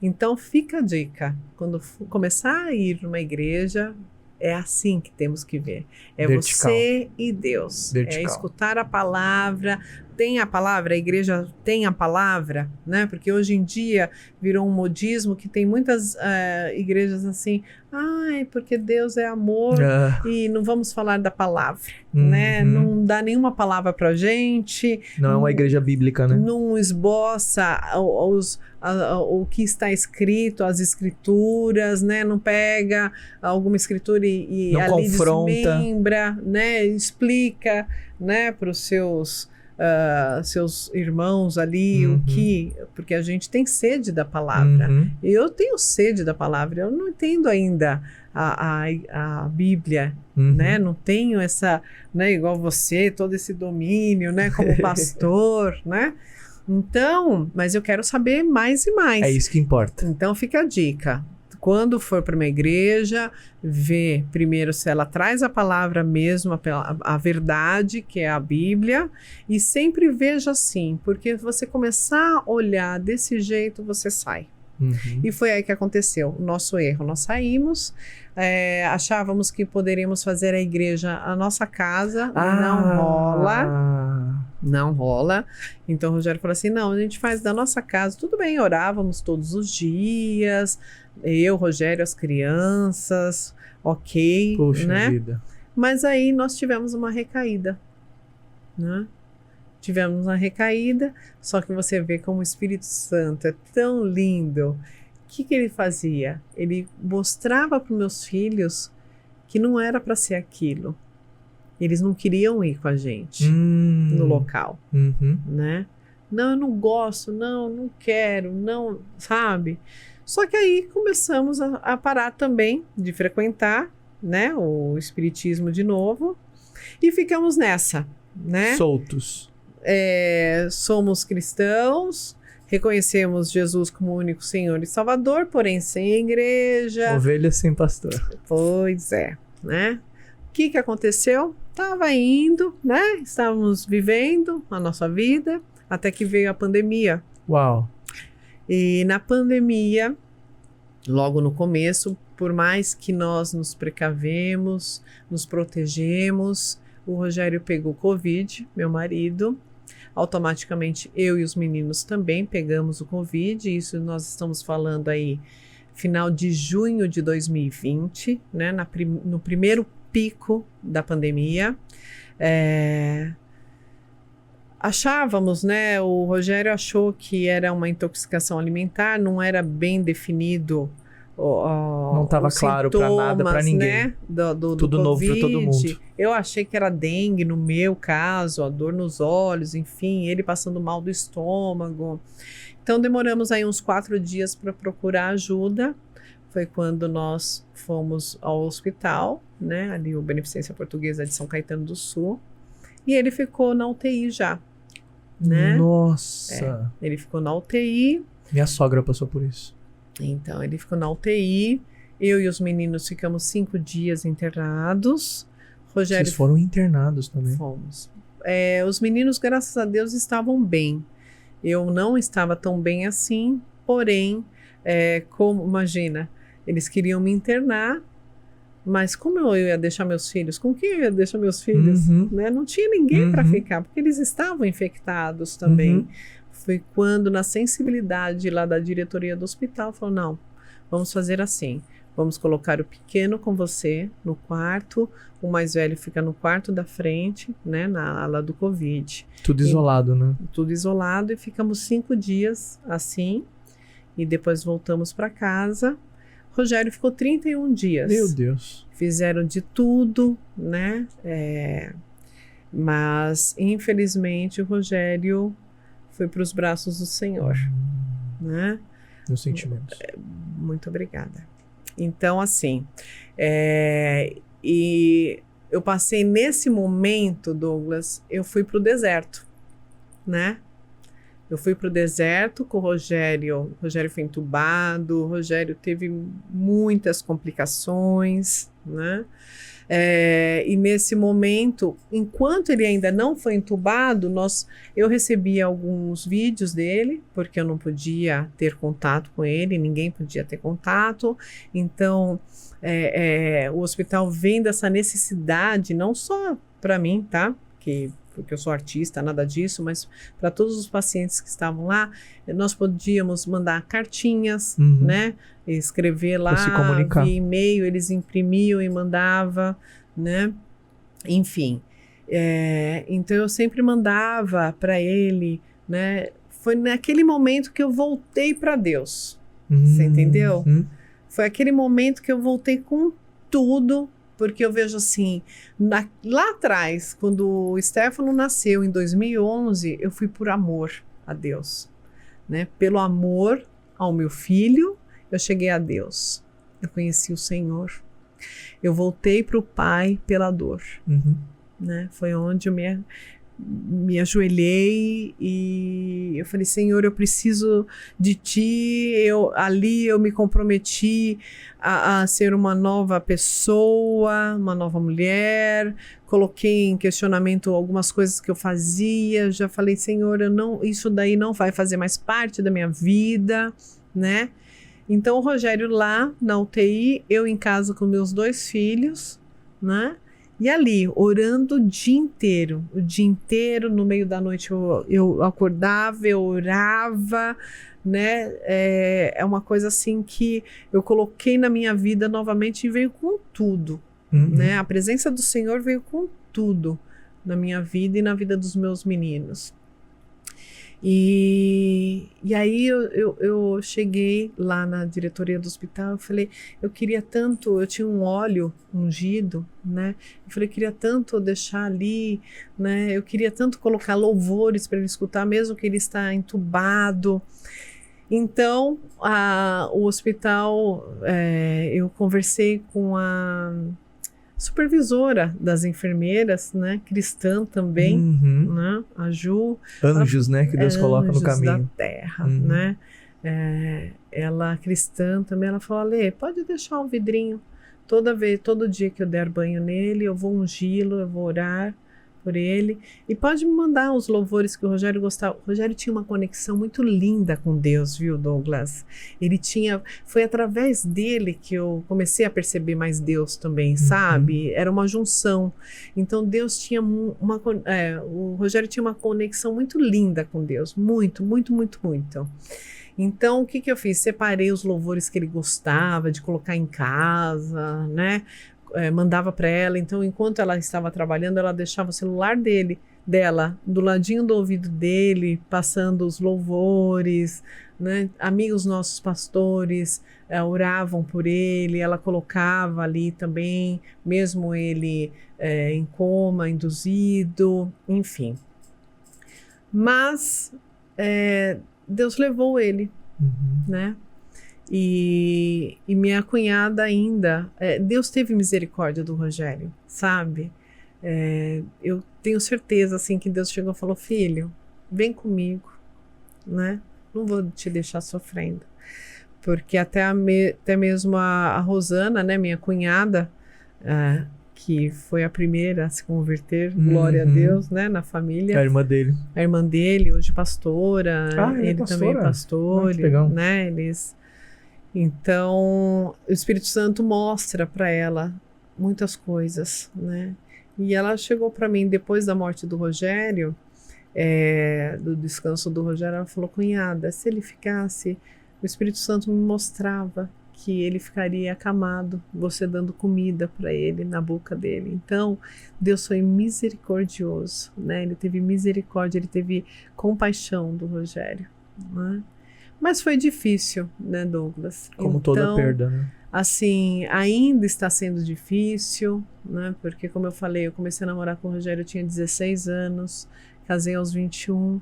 [SPEAKER 2] Então fica a dica, quando começar a ir numa igreja, é assim que temos que ver. É vertical. Você e Deus.
[SPEAKER 1] Vertical.
[SPEAKER 2] É escutar a palavra. Tem a palavra, a igreja tem a palavra, né? Porque hoje em dia virou um modismo que tem muitas igrejas assim, porque Deus é amor e não vamos falar da palavra, né? Não dá nenhuma palavra pra gente.
[SPEAKER 1] Não é uma igreja bíblica, né?
[SPEAKER 2] Não esboça o que está escrito, as escrituras, né? Não pega alguma escritura e
[SPEAKER 1] não
[SPEAKER 2] ali
[SPEAKER 1] confronta.
[SPEAKER 2] Desmembra, né? Explica, né? Para os seus irmãos ali, porque a gente tem sede da palavra. Eu tenho sede da palavra, eu não entendo ainda a Bíblia, né? Não tenho essa, né, igual você, todo esse domínio, né, como pastor, né? Então, mas eu quero saber mais e mais.
[SPEAKER 1] É isso que importa.
[SPEAKER 2] Então fica a dica. Quando for para uma igreja, vê primeiro se ela traz a palavra mesmo, a verdade, que é a Bíblia, e sempre veja assim, porque você começar a olhar desse jeito, você sai. E foi aí que aconteceu o nosso erro. Nós saímos, achávamos que poderíamos fazer a igreja a nossa casa, não rola. Então o Rogério falou assim, não, a gente faz da nossa casa, tudo bem, orávamos todos os dias, eu, Rogério, as crianças, ok,
[SPEAKER 1] Poxa,
[SPEAKER 2] né?
[SPEAKER 1] vida.
[SPEAKER 2] Mas aí nós tivemos uma recaída, né? Tivemos uma recaída, só que você vê como o Espírito Santo é tão lindo. O que ele fazia? Ele mostrava para os meus filhos que não era para ser aquilo. Eles não queriam ir com a gente no local, né? Não, eu não gosto, não quero, não, sabe? Só que aí começamos a parar também de frequentar, né, o espiritismo de novo e ficamos nessa, né?
[SPEAKER 1] Soltos.
[SPEAKER 2] Somos cristãos, reconhecemos Jesus como único Senhor e Salvador, porém sem igreja.
[SPEAKER 1] Ovelha sem pastor.
[SPEAKER 2] Pois é, né? O que aconteceu? Estava indo, né? Estávamos vivendo a nossa vida, até que veio a pandemia.
[SPEAKER 1] Uau!
[SPEAKER 2] E na pandemia, logo no começo, por mais que nós nos precavemos, nos protegemos, o Rogério pegou Covid, meu marido. Automaticamente eu e os meninos também pegamos o Covid. Isso nós estamos falando aí final de junho de 2020, né? No primeiro pico da pandemia. Achávamos, né? O Rogério achou que era uma intoxicação alimentar, não era bem definido
[SPEAKER 1] Não estava claro para nada, para ninguém.
[SPEAKER 2] Né? Do
[SPEAKER 1] Tudo novo para todo mundo.
[SPEAKER 2] Eu achei que era dengue no meu caso, a dor nos olhos, enfim, ele passando mal do estômago. Então demoramos aí uns 4 dias para procurar ajuda. Foi quando nós fomos ao hospital, né? Ali o Beneficência Portuguesa de São Caetano do Sul. E ele ficou na UTI já, né?
[SPEAKER 1] Nossa!
[SPEAKER 2] Ele ficou na UTI.
[SPEAKER 1] Minha sogra passou por isso.
[SPEAKER 2] Então, ele ficou na UTI. Eu e os meninos ficamos 5 dias internados. Rogério...
[SPEAKER 1] Vocês foram internados também?
[SPEAKER 2] Fomos. Os meninos, graças a Deus, estavam bem. Eu não estava tão bem assim, porém, como, imagina, eles queriam me internar, mas como eu ia deixar meus filhos? Com quem eu ia deixar meus filhos? Né? Não tinha ninguém para ficar, porque eles estavam infectados também. Foi quando, na sensibilidade lá da diretoria do hospital, falou, não, vamos fazer assim, vamos colocar o pequeno com você no quarto, o mais velho fica no quarto da frente, né, na ala do Covid.
[SPEAKER 1] Tudo isolado, né?
[SPEAKER 2] Tudo isolado, e ficamos 5 dias assim, e depois voltamos para casa. Rogério ficou 31 dias.
[SPEAKER 1] Meu Deus.
[SPEAKER 2] Fizeram de tudo, né, mas infelizmente o Rogério foi para os braços do Senhor, né?
[SPEAKER 1] Meus sentimentos.
[SPEAKER 2] Muito obrigada. Então, assim, e eu passei nesse momento, Douglas, eu fui para o deserto, né? Eu fui para o deserto com o Rogério. O Rogério foi entubado, o Rogério teve muitas complicações, né? E nesse momento, enquanto ele ainda não foi entubado, eu recebi alguns vídeos dele, porque eu não podia ter contato com ele, ninguém podia ter contato. Então, o hospital vendo essa necessidade, não só para mim, tá? Porque eu sou artista, nada disso, mas para todos os pacientes que estavam lá, nós podíamos mandar cartinhas, né? Escrever lá, via e-mail, eles imprimiam e mandavam, né? Enfim, então eu sempre mandava para ele, né? Foi naquele momento que eu voltei para Deus, você entendeu? Foi aquele momento que eu voltei com tudo, porque eu vejo assim, lá atrás, quando o Stefano nasceu em 2011, eu fui por amor a Deus, né? Pelo amor ao meu filho, eu cheguei a Deus, eu conheci o Senhor, eu voltei para o Pai pela dor, né? Foi onde eu me ajoelhei e eu falei, Senhor, eu preciso de Ti. Ali eu me comprometi a ser uma nova pessoa, uma nova mulher. Coloquei em questionamento algumas coisas que eu fazia. Já falei, Senhor, isso daí não vai fazer mais parte da minha vida, né? Então o Rogério lá na UTI, eu em casa com meus 2 filhos, né? E ali, orando o dia inteiro, no meio da noite eu acordava, eu orava, né? É uma coisa assim que eu coloquei na minha vida novamente e veio com tudo, né? A presença do Senhor veio com tudo na minha vida e na vida dos meus meninos. E aí eu cheguei lá na diretoria do hospital, eu falei, eu queria tanto, eu tinha um óleo ungido, né? Eu falei, eu queria tanto deixar ali, né? Eu queria tanto colocar louvores para ele escutar, mesmo que ele está entubado. Então, o hospital, eu conversei com a supervisora das enfermeiras, né, cristã também, né, a Ju.
[SPEAKER 1] Anjos, né, que Deus coloca no caminho.
[SPEAKER 2] Anjos da terra, né, ela cristã também, ela falou, Ale, pode deixar um vidrinho, todo dia que eu der banho nele, eu vou ungí-lo, eu vou orar por ele, e pode me mandar os louvores que o Rogério gostava. O Rogério tinha uma conexão muito linda com Deus, viu, Douglas? Foi através dele que eu comecei a perceber mais Deus também, sabe? Era uma junção. Então Deus tinha o Rogério tinha uma conexão muito linda com Deus, muito, muito, muito, muito. Então, o que eu fiz? Separei os louvores que ele gostava de colocar em casa, né? Mandava para ela. Então, enquanto ela estava trabalhando, ela deixava o celular dela do ladinho do ouvido dele, passando os louvores, né? Amigos nossos pastores oravam por ele, ela colocava ali também, mesmo ele em coma, induzido, enfim. Mas Deus levou ele, né? E minha cunhada ainda, Deus teve misericórdia do Rogério, sabe? Eu tenho certeza assim que Deus chegou e falou: filho, vem comigo, né? Não vou te deixar sofrendo. Porque até mesmo a Rosana, né, minha cunhada, que foi a primeira a se converter, glória a Deus, né, na família.
[SPEAKER 1] A irmã dele.
[SPEAKER 2] A irmã dele, hoje pastora, ele
[SPEAKER 1] pastora?
[SPEAKER 2] também é pastor,
[SPEAKER 1] Que legal.
[SPEAKER 2] né, então o Espírito Santo mostra para ela muitas coisas, né, e ela chegou para mim depois da morte do Rogério, do descanso do Rogério, ela falou: cunhada, se ele ficasse, o Espírito Santo me mostrava que ele ficaria acamado, você dando comida para ele na boca dele. Então, Deus foi misericordioso, né? Ele teve misericórdia, ele teve compaixão do Rogério, né? Mas foi difícil, né, Douglas?
[SPEAKER 1] Como toda perda, né?
[SPEAKER 2] Assim, ainda está sendo difícil, né? Porque, como eu falei, eu comecei a namorar com o Rogério, eu tinha 16 anos, casei aos 21,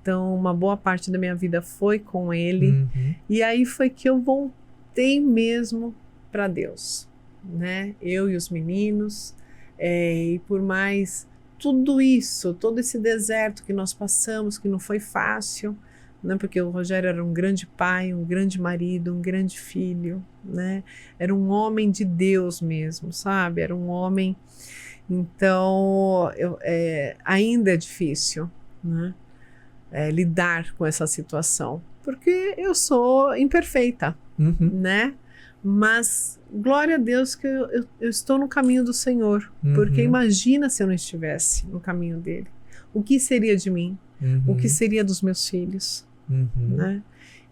[SPEAKER 2] então uma boa parte da minha vida foi com ele. E aí foi que eu voltei mesmo para Deus, né? Eu e os meninos, e por mais tudo isso, todo esse deserto que nós passamos, que não foi fácil, né? Porque o Rogério era um grande pai, um grande marido, um grande filho, né? Era um homem de Deus mesmo, sabe? Era um homem. Então, ainda é difícil, né? Lidar com essa situação, porque eu sou imperfeita, né? Mas glória a Deus que eu estou no caminho do Senhor, porque imagina se eu não estivesse no caminho dele. O que seria de mim? O que seria dos meus filhos? Né?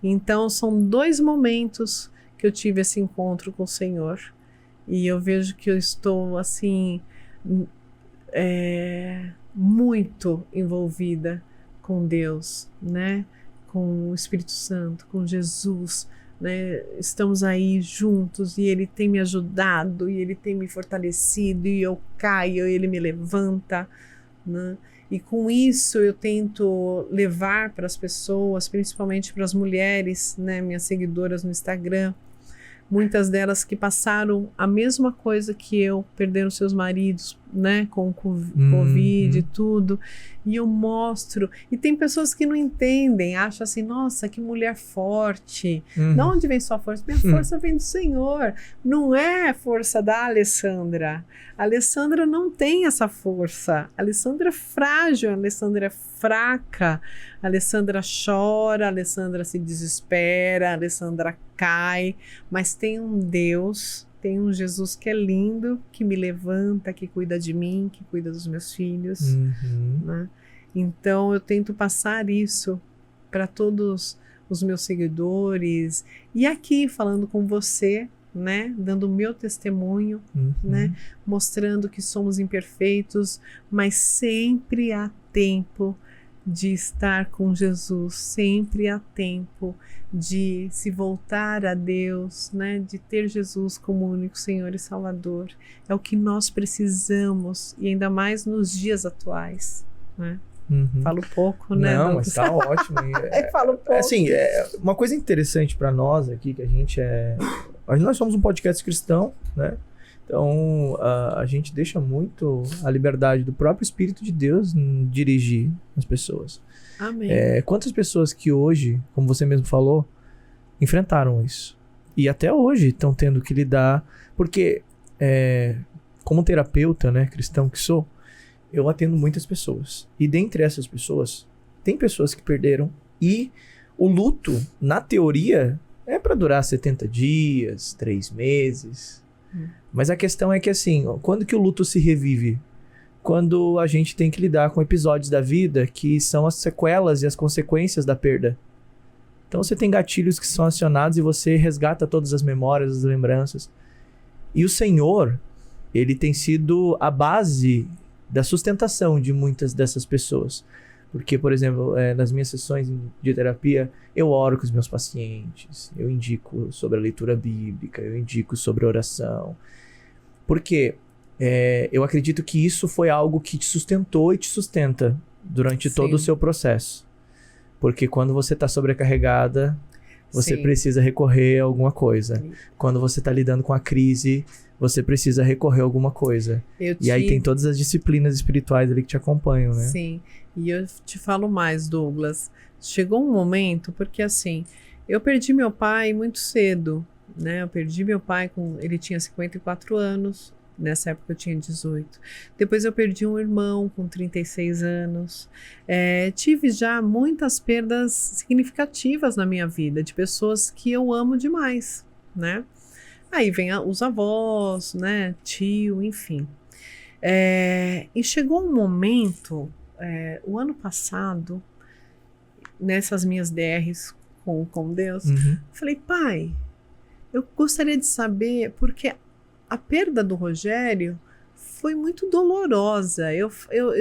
[SPEAKER 2] Então, são 2 momentos que eu tive esse encontro com o Senhor, e eu vejo que eu estou assim muito envolvida com Deus, né? Com o Espírito Santo, com Jesus, né? Estamos aí juntos e Ele tem me ajudado e Ele tem me fortalecido, e eu caio, Ele me levanta, né? E com isso eu tento levar para as pessoas, principalmente para as mulheres, né? Minhas seguidoras no Instagram, muitas delas que passaram a mesma coisa que eu, perderam seus maridos, né, com Covid e tudo, e eu mostro, e tem pessoas que não entendem, acham assim: nossa, que mulher forte, de onde vem sua força? Minha força vem do Senhor, não é força da Alessandra. A Alessandra não tem essa força, a Alessandra é frágil, a Alessandra é fraca, a Alessandra chora, a Alessandra se desespera, a Alessandra cai, mas tem um Deus, tem um Jesus que é lindo, que me levanta, que cuida de mim, que cuida dos meus filhos, né? Então eu tento passar isso para todos os meus seguidores, e aqui falando com você, né, dando o meu testemunho, né, mostrando que somos imperfeitos, mas sempre há tempo de estar com Jesus, sempre há tempo de se voltar a Deus, né, de ter Jesus como único Senhor e Salvador. É o que nós precisamos, e ainda mais nos dias atuais, né? Falo pouco, né?
[SPEAKER 1] Não, mas tá ótimo.
[SPEAKER 2] Falo pouco.
[SPEAKER 1] Assim, uma coisa interessante para nós aqui, que a gente nós somos um podcast cristão, né? Então, a gente deixa muito a liberdade do próprio Espírito de Deus dirigir as pessoas.
[SPEAKER 2] Amém.
[SPEAKER 1] Quantas pessoas que hoje, como você mesmo falou, enfrentaram isso? E até hoje estão tendo que lidar, porque como terapeuta, né, cristão que sou, eu atendo muitas pessoas. E dentre essas pessoas, tem pessoas que perderam, e o luto, na teoria, é para durar 70 dias, 3 meses. Mas a questão é que, assim, quando que o luto se revive? Quando a gente tem que lidar com episódios da vida que são as sequelas e as consequências da perda. Então você tem gatilhos que são acionados e você resgata todas as memórias, as lembranças. E o Senhor, Ele tem sido a base da sustentação de muitas dessas pessoas. Porque, por exemplo, nas minhas sessões de terapia, eu oro com os meus pacientes, eu indico sobre a leitura bíblica, eu indico sobre a oração. Por quê? Eu acredito que isso foi algo que te sustentou e te sustenta durante todo o seu processo. Porque quando você está sobrecarregada, você precisa recorrer a alguma coisa. Quando você está lidando com a crise, você precisa recorrer a alguma coisa. E aí tem todas as disciplinas espirituais ali que te acompanham, né?
[SPEAKER 2] Sim. E eu te falo mais, Douglas. Chegou um momento, porque assim, eu perdi meu pai muito cedo, né? Eu perdi meu pai ele tinha 54 anos. Nessa época eu tinha 18. Depois eu perdi um irmão com 36 anos. Tive já muitas perdas significativas na minha vida, de pessoas que eu amo demais, né? Aí vem os avós, né? Tio, enfim. E chegou um momento, o ano passado, nessas minhas DRs com Deus, falei, pai, eu gostaria de saber, porque a perda do Rogério foi muito dolorosa, eu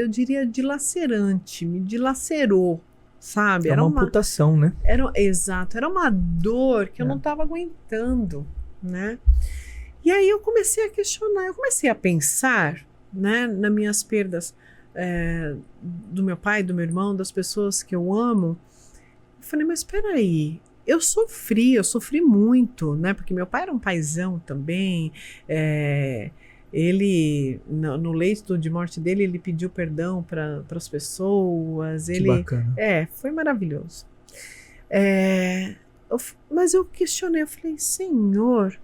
[SPEAKER 2] diria dilacerante, me dilacerou, sabe?
[SPEAKER 1] Era uma amputação, né?
[SPEAKER 2] Exato, era uma dor que eu não estava aguentando, né? E aí eu comecei a questionar, eu comecei a pensar, né, nas minhas perdas do meu pai, do meu irmão, das pessoas que eu amo. Eu falei, mas espera aí, eu sofri muito, né? Porque meu pai era um paizão também. Ele, no leito de morte dele, ele pediu perdão para as pessoas.
[SPEAKER 1] Que bacana.
[SPEAKER 2] Foi maravilhoso. Mas eu questionei, eu falei, Senhor,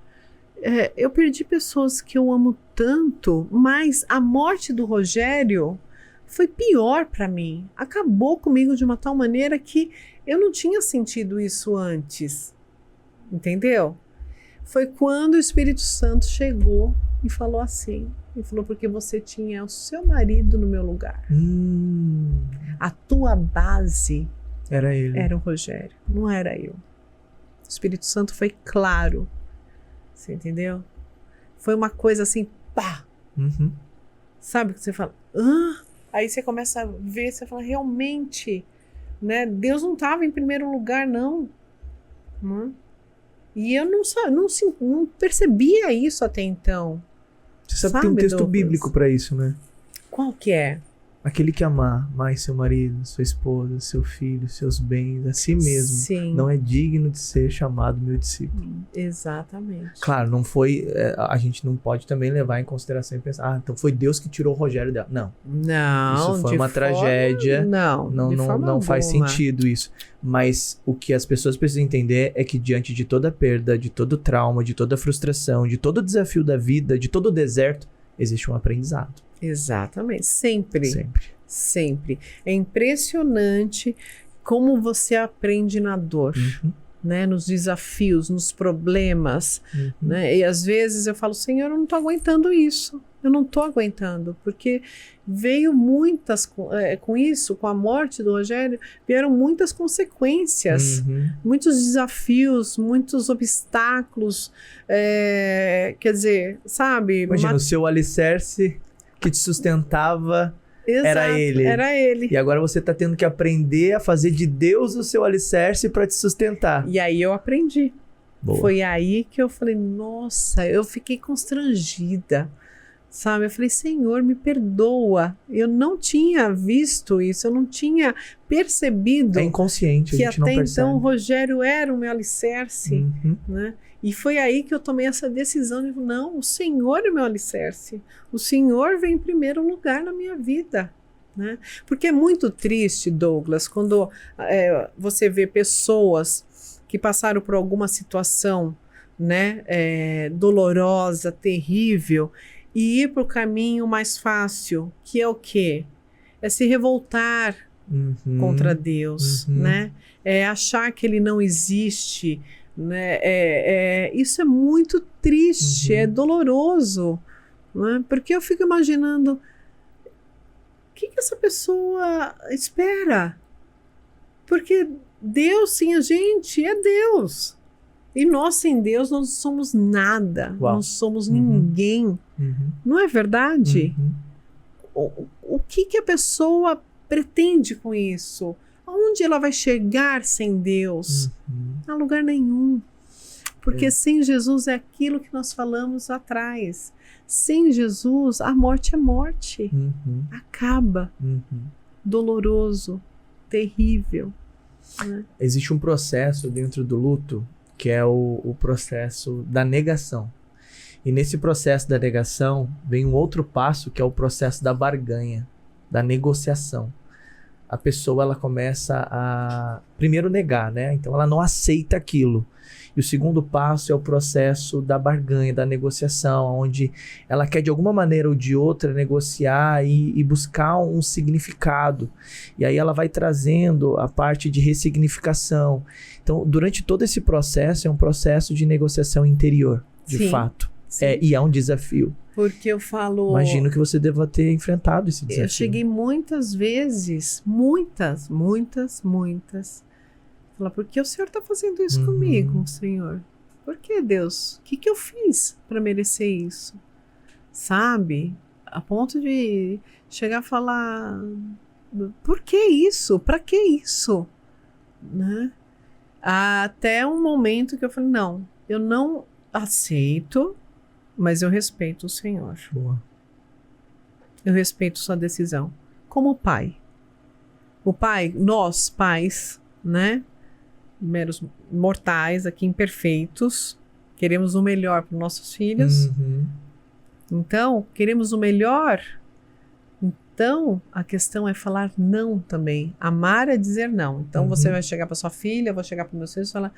[SPEAKER 2] eu perdi pessoas que eu amo tanto, mas a morte do Rogério foi pior para mim. Acabou comigo de uma tal maneira que eu não tinha sentido isso antes, entendeu? Foi quando o Espírito Santo chegou e falou assim, porque você tinha o seu marido no meu lugar. A tua base
[SPEAKER 1] era ele.
[SPEAKER 2] Era o Rogério, não era eu. O Espírito Santo foi claro, você entendeu? Foi uma coisa assim, pá! Sabe o que você fala? Aí você começa a ver, você fala, realmente, né? Deus não estava em primeiro lugar, não. E eu não percebia isso até então.
[SPEAKER 1] Você sabe que tem um texto
[SPEAKER 2] Douglas?
[SPEAKER 1] bíblico para isso, né?
[SPEAKER 2] Qual que é?
[SPEAKER 1] Aquele que amar mais seu marido, sua esposa, seu filho, seus bens, a si mesmo,
[SPEAKER 2] Sim.
[SPEAKER 1] não é digno de ser chamado meu discípulo.
[SPEAKER 2] Exatamente.
[SPEAKER 1] Claro, não foi. A gente não pode também levar em consideração e pensar, então foi Deus que tirou o Rogério dela. Não.
[SPEAKER 2] Não.
[SPEAKER 1] Isso foi uma tragédia. Não faz sentido isso. Mas o que as pessoas precisam entender é que diante de toda perda, de todo trauma, de toda frustração, de todo desafio da vida, de todo deserto, existe um aprendizado.
[SPEAKER 2] Exatamente, sempre. É impressionante como você aprende na dor, né? Nos desafios, nos problemas, né? E às vezes eu falo, Senhor, eu não estou aguentando isso, eu não estou aguentando, porque veio muitas, com isso, com a morte do Rogério, vieram muitas consequências, muitos desafios, muitos obstáculos, quer dizer, sabe?
[SPEAKER 1] Imagina, o seu alicerce que te sustentava. Exato,
[SPEAKER 2] era ele.
[SPEAKER 1] E agora você está tendo que aprender a fazer de Deus o seu alicerce para te sustentar.
[SPEAKER 2] E aí eu aprendi.
[SPEAKER 1] Boa.
[SPEAKER 2] Foi aí que eu falei, nossa, eu fiquei constrangida, sabe? Eu falei, Senhor, me perdoa. Eu não tinha visto isso, eu não tinha percebido.
[SPEAKER 1] É inconsciente,
[SPEAKER 2] que
[SPEAKER 1] a gente não percebe.
[SPEAKER 2] até então o Rogério era o meu alicerce, né? E foi aí que eu tomei essa decisão de, não, o Senhor é o meu alicerce. O Senhor vem em primeiro lugar na minha vida, né? Porque é muito triste, Douglas, quando você vê pessoas que passaram por alguma situação, né, dolorosa, terrível, e ir para o caminho mais fácil, que é o quê? É se revoltar contra Deus, né? É achar que Ele não existe, né? Isso é muito triste, é doloroso, né? Porque eu fico imaginando o que essa pessoa espera, porque Deus sem a gente é Deus, e nós sem Deus não somos nada.
[SPEAKER 1] Uau.
[SPEAKER 2] Não somos ninguém, não é verdade? O que a pessoa pretende com isso? Aonde ela vai chegar sem Deus? A lugar nenhum. Porque sem Jesus é aquilo que nós falamos atrás. Sem Jesus, a morte é morte. Acaba. Doloroso, terrível. Né?
[SPEAKER 1] Existe um processo dentro do luto que é o processo da negação. E nesse processo da negação vem um outro passo que é o processo da barganha, da negociação. A pessoa ela começa a primeiro negar, né? Então ela não aceita aquilo. E o segundo passo é o processo da barganha, da negociação, onde ela quer de alguma maneira ou de outra negociar e buscar um significado. E aí ela vai trazendo a parte de ressignificação. Então, durante todo esse processo, é um processo de negociação interior, de fato. E é um desafio.
[SPEAKER 2] Porque eu falo...
[SPEAKER 1] Imagino que você deva ter enfrentado esse desafio.
[SPEAKER 2] Eu cheguei muitas vezes, muitas, falar, por que o Senhor está fazendo isso comigo, Senhor? Por que, Deus? O que eu fiz para merecer isso? Sabe? A ponto de chegar a falar, por que isso? Para que isso? Né? Até um momento que eu falei, não, eu não aceito, mas eu respeito o Senhor.
[SPEAKER 1] Boa.
[SPEAKER 2] Eu respeito sua decisão. Como pai. O pai, nós pais, né? Meros mortais aqui, imperfeitos, queremos o melhor para os nossos filhos. Então, queremos o melhor. Então, a questão é falar não também. Amar é dizer não. Então, você vai chegar para sua filha, eu vou chegar para meus filhos e falar,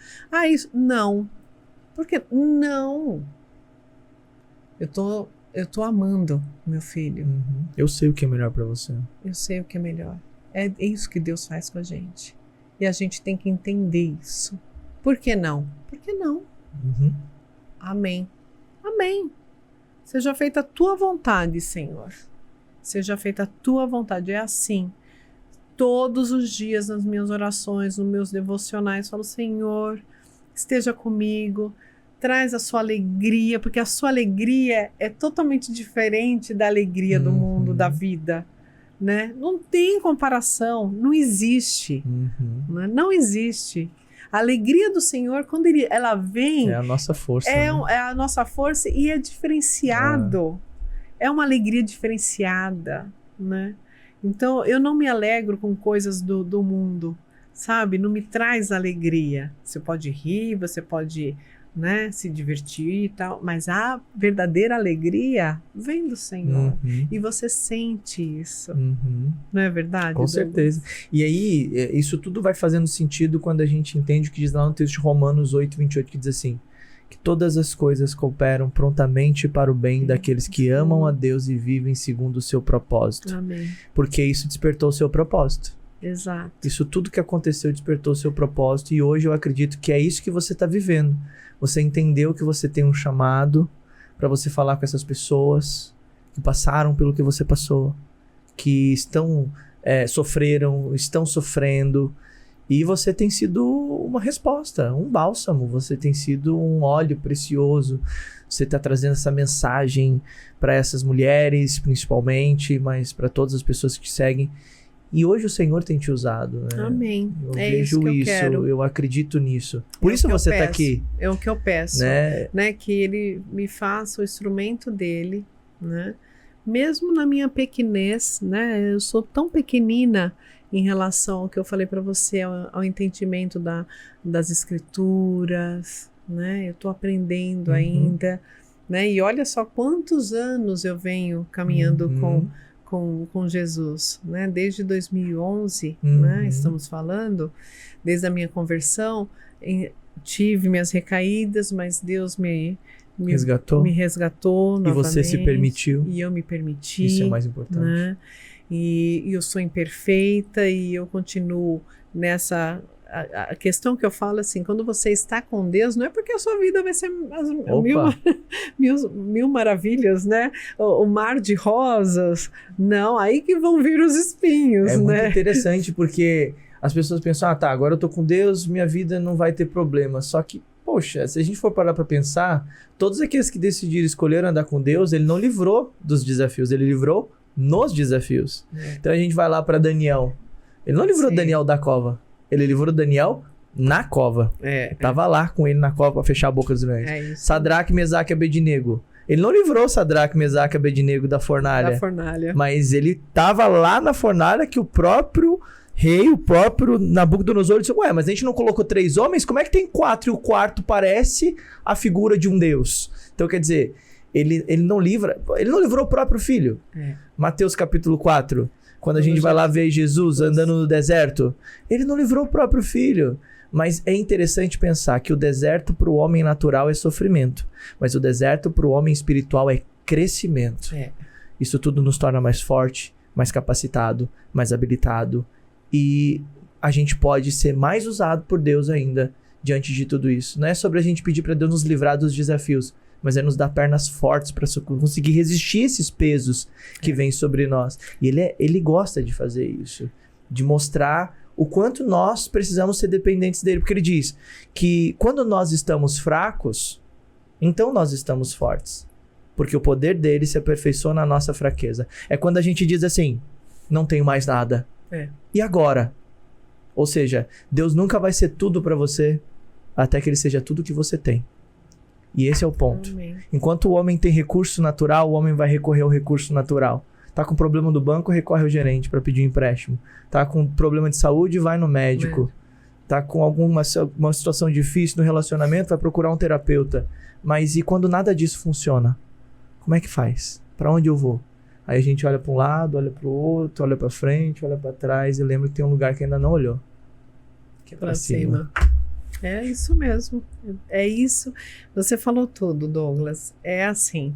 [SPEAKER 2] isso, não. Por quê? Não. Eu tô amando meu filho.
[SPEAKER 1] Eu sei o que é melhor para você.
[SPEAKER 2] Eu sei o que é melhor. É isso que Deus faz com a gente. E a gente tem que entender isso. Por que não? Por que não? Amém. Amém. Seja feita a tua vontade, Senhor. Seja feita a tua vontade. É assim. Todos os dias nas minhas orações, nos meus devocionais, falo, Senhor, esteja comigo. Traz a sua alegria, porque a sua alegria é totalmente diferente da alegria do mundo, da vida. Né? Não tem comparação, não existe. Né? Não existe. A alegria do Senhor, quando ela vem...
[SPEAKER 1] É a nossa força.
[SPEAKER 2] É a nossa força e é diferenciado. É uma alegria diferenciada. Né? Então, eu não me alegro com coisas do mundo, sabe? Não me traz alegria. Você pode rir, você pode... né, se divertir e tal, mas a verdadeira alegria vem do Senhor e você sente isso, não é verdade?
[SPEAKER 1] Com certeza. E aí, isso tudo vai fazendo sentido quando a gente entende o que diz lá no texto de Romanos 8:28, que diz assim, que todas as coisas cooperam prontamente para o bem daqueles que amam a Deus e vivem segundo o seu propósito.
[SPEAKER 2] Amém.
[SPEAKER 1] Porque isso despertou o seu propósito.
[SPEAKER 2] Exato.
[SPEAKER 1] Isso tudo que aconteceu despertou o seu propósito e hoje eu acredito que é isso que você está vivendo. Você entendeu que você tem um chamado para você falar com essas pessoas que passaram pelo que você passou, que estão sofreram, estão sofrendo, e você tem sido uma resposta, um bálsamo, você tem sido um óleo precioso, você está trazendo essa mensagem para essas mulheres principalmente, mas para todas as pessoas que te seguem. E hoje o Senhor tem te usado, né?
[SPEAKER 2] Amém.
[SPEAKER 1] Eu vejo isso, eu acredito nisso. Por
[SPEAKER 2] é
[SPEAKER 1] isso você está aqui.
[SPEAKER 2] É o que eu peço,
[SPEAKER 1] né?
[SPEAKER 2] Que Ele me faça o instrumento dele, né? Mesmo na minha pequenez, né? Eu sou tão pequenina em relação ao que eu falei para você, ao entendimento das escrituras, né? Eu estou aprendendo ainda, né? E olha só quantos anos eu venho caminhando com Jesus, né? Desde 2011, né? Estamos falando, desde a minha conversão, tive minhas recaídas, mas Deus me resgatou novamente.
[SPEAKER 1] E você se permitiu.
[SPEAKER 2] E eu me permiti.
[SPEAKER 1] Isso é mais importante.
[SPEAKER 2] Né? E eu sou imperfeita e eu continuo nessa... A questão que eu falo assim, quando você está com Deus, não é porque a sua vida vai ser mil maravilhas, né? O mar de rosas. Não, aí que vão vir os espinhos,
[SPEAKER 1] né? É muito
[SPEAKER 2] interessante
[SPEAKER 1] porque as pessoas pensam, agora eu tô com Deus, minha vida não vai ter problema. Só que, poxa, se a gente for parar para pensar, todos aqueles que decidiram escolher andar com Deus, ele não livrou dos desafios, ele livrou nos desafios. Então a gente vai lá para Daniel. Ele não livrou Daniel da cova. Ele livrou Daniel na cova. Tava lá com ele na cova para fechar a boca dos leões. Sadraque, Mesaque e Abednego. Ele não livrou Sadraque, Mesaque e Abednego da fornalha. Mas ele tava lá na fornalha que o próprio rei, o próprio Nabucodonosor disse, ué, mas a gente não colocou 3 homens? Como é que tem 4 e o quarto parece a figura de um deus? Então, quer dizer, ele não livrou o próprio filho. Mateus capítulo 4, quando a gente vai lá ver Jesus andando no deserto, ele não livrou o próprio filho. Mas é interessante pensar que o deserto para o homem natural é sofrimento, mas o deserto para o homem espiritual é crescimento. Isso tudo nos torna mais forte, mais capacitado, mais habilitado. E a gente pode ser mais usado por Deus ainda diante de tudo isso. Não é sobre a gente pedir para Deus nos livrar dos desafios, mas é nos dar pernas fortes para conseguir resistir esses pesos que vêm sobre nós. E ele gosta de fazer isso, de mostrar o quanto nós precisamos ser dependentes dele. Porque ele diz que quando nós estamos fracos, então nós estamos fortes. Porque o poder dele se aperfeiçoa na nossa fraqueza. É quando a gente diz assim, não tenho mais nada. E agora? Ou seja, Deus nunca vai ser tudo para você até que ele seja tudo que você tem. E esse é o ponto. Amém. Enquanto o homem tem recurso natural, o homem vai recorrer ao recurso natural. Tá com problema do banco, recorre ao gerente para pedir um empréstimo. Tá com problema de saúde, vai no médico. Tá com uma situação difícil no relacionamento, vai procurar um terapeuta. Mas e quando nada disso funciona? Como é que faz? Para onde eu vou? Aí a gente olha para um lado, olha para o outro, olha para frente, olha para trás e lembra que tem um lugar que ainda não olhou. Que é para cima.
[SPEAKER 2] É isso mesmo. É isso. Você falou tudo, Douglas. É assim.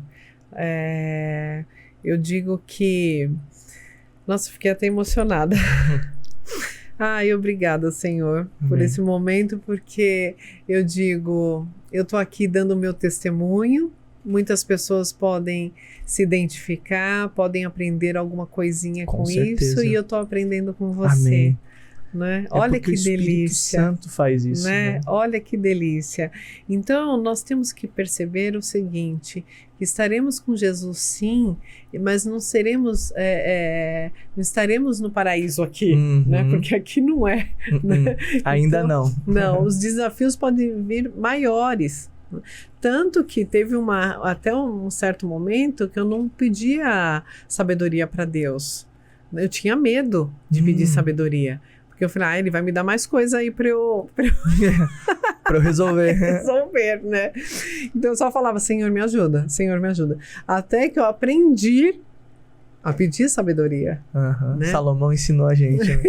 [SPEAKER 2] Eu digo nossa, fiquei até emocionada. Ai, obrigada, Senhor, por esse momento, porque eu tô aqui dando o meu testemunho. Muitas pessoas podem se identificar, podem aprender alguma coisinha com isso, e eu tô aprendendo com você.
[SPEAKER 1] Amém.
[SPEAKER 2] Né? Olha que delícia. O Espírito
[SPEAKER 1] Santo faz isso.
[SPEAKER 2] Né? Olha que delícia. Então, nós temos que perceber o seguinte, que estaremos com Jesus sim, mas não seremos, não estaremos no paraíso aqui, né? Porque aqui não é. Né?
[SPEAKER 1] Ainda
[SPEAKER 2] então,
[SPEAKER 1] não.
[SPEAKER 2] Não, os desafios podem vir maiores. Tanto que teve até um certo momento que eu não pedia sabedoria para Deus. Eu tinha medo de pedir sabedoria. Porque eu falei, ele vai me dar mais coisa aí para eu
[SPEAKER 1] resolver.
[SPEAKER 2] resolver, né? Então eu só falava, Senhor, me ajuda, Senhor, me ajuda. Até que eu aprendi a pedir sabedoria. Né?
[SPEAKER 1] Salomão ensinou a gente. Né?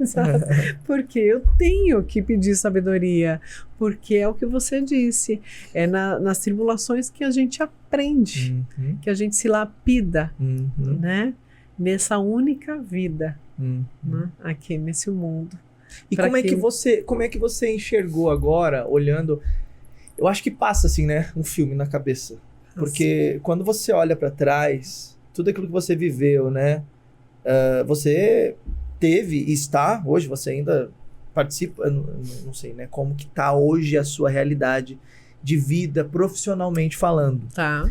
[SPEAKER 2] Exato. Porque eu tenho que pedir sabedoria. Porque é o que você disse. É nas tribulações que a gente aprende. Que a gente se lapida. Né? Nessa única vida. Né? Aqui nesse mundo.
[SPEAKER 1] E como é que você enxergou agora, olhando... Eu acho que passa assim, né? Um filme na cabeça. Porque quando você olha para trás... Tudo aquilo que você viveu, né? Você teve e está, hoje você ainda participa, não sei, né? Como que tá hoje a sua realidade de vida, profissionalmente falando.
[SPEAKER 2] Tá.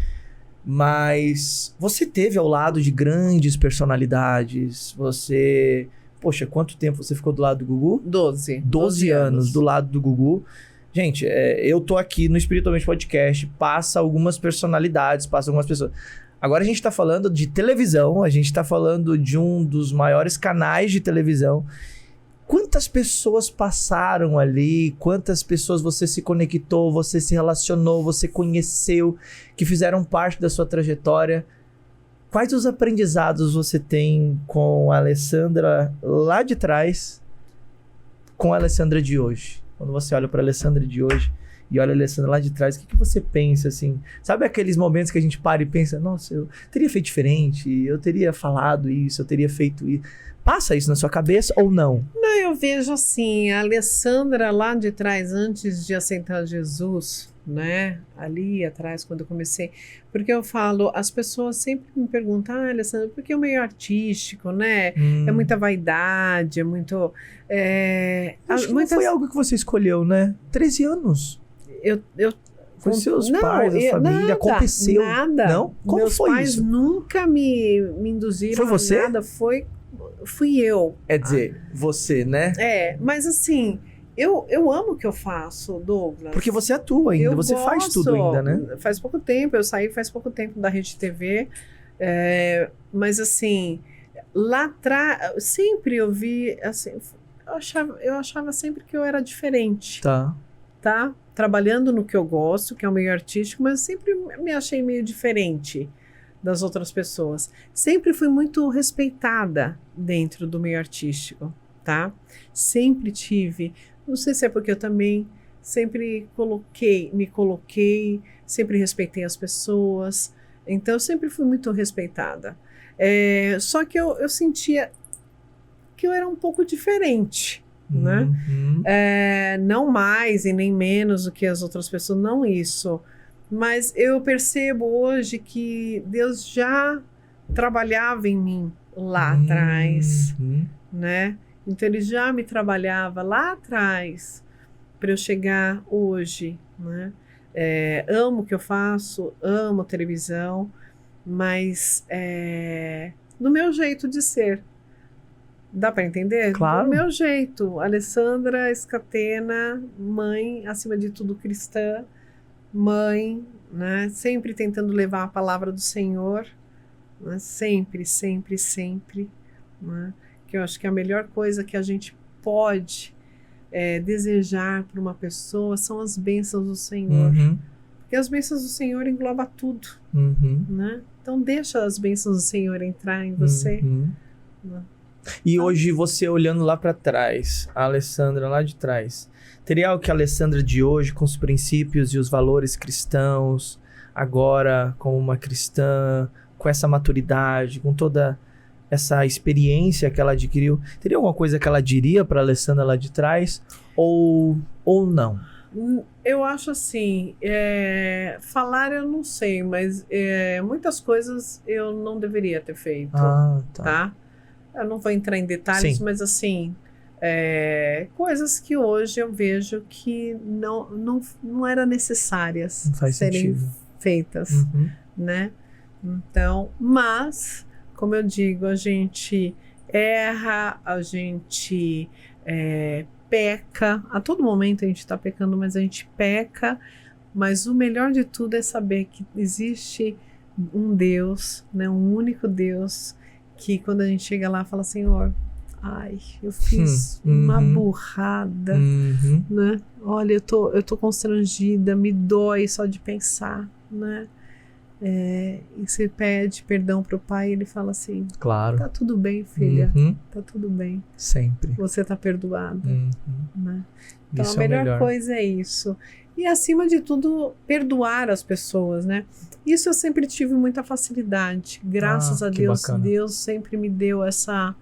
[SPEAKER 1] Mas você teve ao lado de grandes personalidades, Poxa, quanto tempo você ficou do lado do Gugu? 12 anos do lado do Gugu. Gente, eu tô aqui no Espiritualmente Podcast, passa algumas personalidades, passa algumas pessoas... Agora a gente tá falando de televisão, a gente tá falando de um dos maiores canais de televisão. Quantas pessoas passaram ali? Quantas pessoas você se conectou, você se relacionou, você conheceu, que fizeram parte da sua trajetória? Quais os aprendizados você tem com a Alessandra lá de trás, com a Alessandra de hoje? Quando você olha para a Alessandra de hoje e olha a Alessandra lá de trás, o que você pensa, assim? Sabe aqueles momentos que a gente para e pensa, nossa, eu teria feito diferente, eu teria falado isso, eu teria feito isso. Passa isso na sua cabeça ou não?
[SPEAKER 2] Não, eu vejo assim, a Alessandra lá de trás, antes de aceitar Jesus, né? Ali atrás, quando eu comecei. Porque eu falo, as pessoas sempre me perguntam, Alessandra, porque é o meio artístico, né? É muita vaidade, é muito...
[SPEAKER 1] Acho que não foi algo que você escolheu, né? 13 anos. Foi seus
[SPEAKER 2] Não,
[SPEAKER 1] pais, a família,
[SPEAKER 2] nada,
[SPEAKER 1] aconteceu.
[SPEAKER 2] Nada.
[SPEAKER 1] Não? Como
[SPEAKER 2] Meus
[SPEAKER 1] foi
[SPEAKER 2] pais
[SPEAKER 1] isso?
[SPEAKER 2] nunca me induziram
[SPEAKER 1] Foi você?
[SPEAKER 2] a nada, fui eu.
[SPEAKER 1] Quer dizer, você, né?
[SPEAKER 2] Mas assim, eu amo o que eu faço, Douglas.
[SPEAKER 1] Porque você atua ainda, você faz tudo ainda, né?
[SPEAKER 2] Faz pouco tempo, eu saí faz pouco tempo da Rede TV, mas assim, lá atrás, sempre eu vi, assim, eu achava sempre que eu era diferente,
[SPEAKER 1] Tá.
[SPEAKER 2] Trabalhando no que eu gosto, que é o meio artístico, mas sempre me achei meio diferente das outras pessoas. Sempre fui muito respeitada dentro do meio artístico, tá? Sempre tive, não sei se é porque eu também sempre me coloquei, sempre respeitei as pessoas, então eu sempre fui muito respeitada. Só que eu sentia que eu era um pouco diferente, né? Não mais e nem menos do que as outras pessoas, não isso. Mas eu percebo hoje que Deus já trabalhava em mim lá atrás, né? Então ele já me trabalhava lá atrás para eu chegar hoje, né? Amo o que eu faço, amo televisão, mas do meu jeito de ser. Dá para entender?
[SPEAKER 1] Claro.
[SPEAKER 2] Do meu jeito. Alessandra Scatena, mãe, acima de tudo cristã, mãe, né? Sempre tentando levar a palavra do Senhor, né? Sempre, sempre, sempre, né? Que eu acho que a melhor coisa que a gente pode desejar para uma pessoa são as bênçãos do Senhor. Porque as bênçãos do Senhor englobam tudo, né? Então deixa as bênçãos do Senhor entrar em você. Né?
[SPEAKER 1] E hoje você olhando lá para trás, a Alessandra lá de trás, teria algo que a Alessandra de hoje, com os princípios e os valores cristãos, agora como uma cristã, com essa maturidade, com toda essa experiência que ela adquiriu, teria alguma coisa que ela diria para a Alessandra lá de trás? Ou não?
[SPEAKER 2] Eu acho assim, falar eu não sei, mas muitas coisas eu não deveria ter feito, tá? Eu não vou entrar em detalhes, sim, mas assim, coisas que hoje eu vejo que não eram necessárias serem feitas, né? Então, mas, como eu digo, a gente erra, a gente peca, a todo momento a gente está pecando, mas a gente peca, mas o melhor de tudo é saber que existe um Deus, né, um único Deus, que quando a gente chega lá fala, Senhor, eu fiz uma burrada, né? Olha, eu tô constrangida, me dói só de pensar, né? E você pede perdão pro pai e ele fala assim,
[SPEAKER 1] claro,
[SPEAKER 2] tá tudo bem, filha, tá tudo bem.
[SPEAKER 1] Sempre.
[SPEAKER 2] Você tá perdoada, né? Então
[SPEAKER 1] isso
[SPEAKER 2] a melhor coisa é isso. E acima de tudo, perdoar as pessoas, né? Isso eu sempre tive muita facilidade. Graças a Deus, bacana. Deus sempre me deu essa,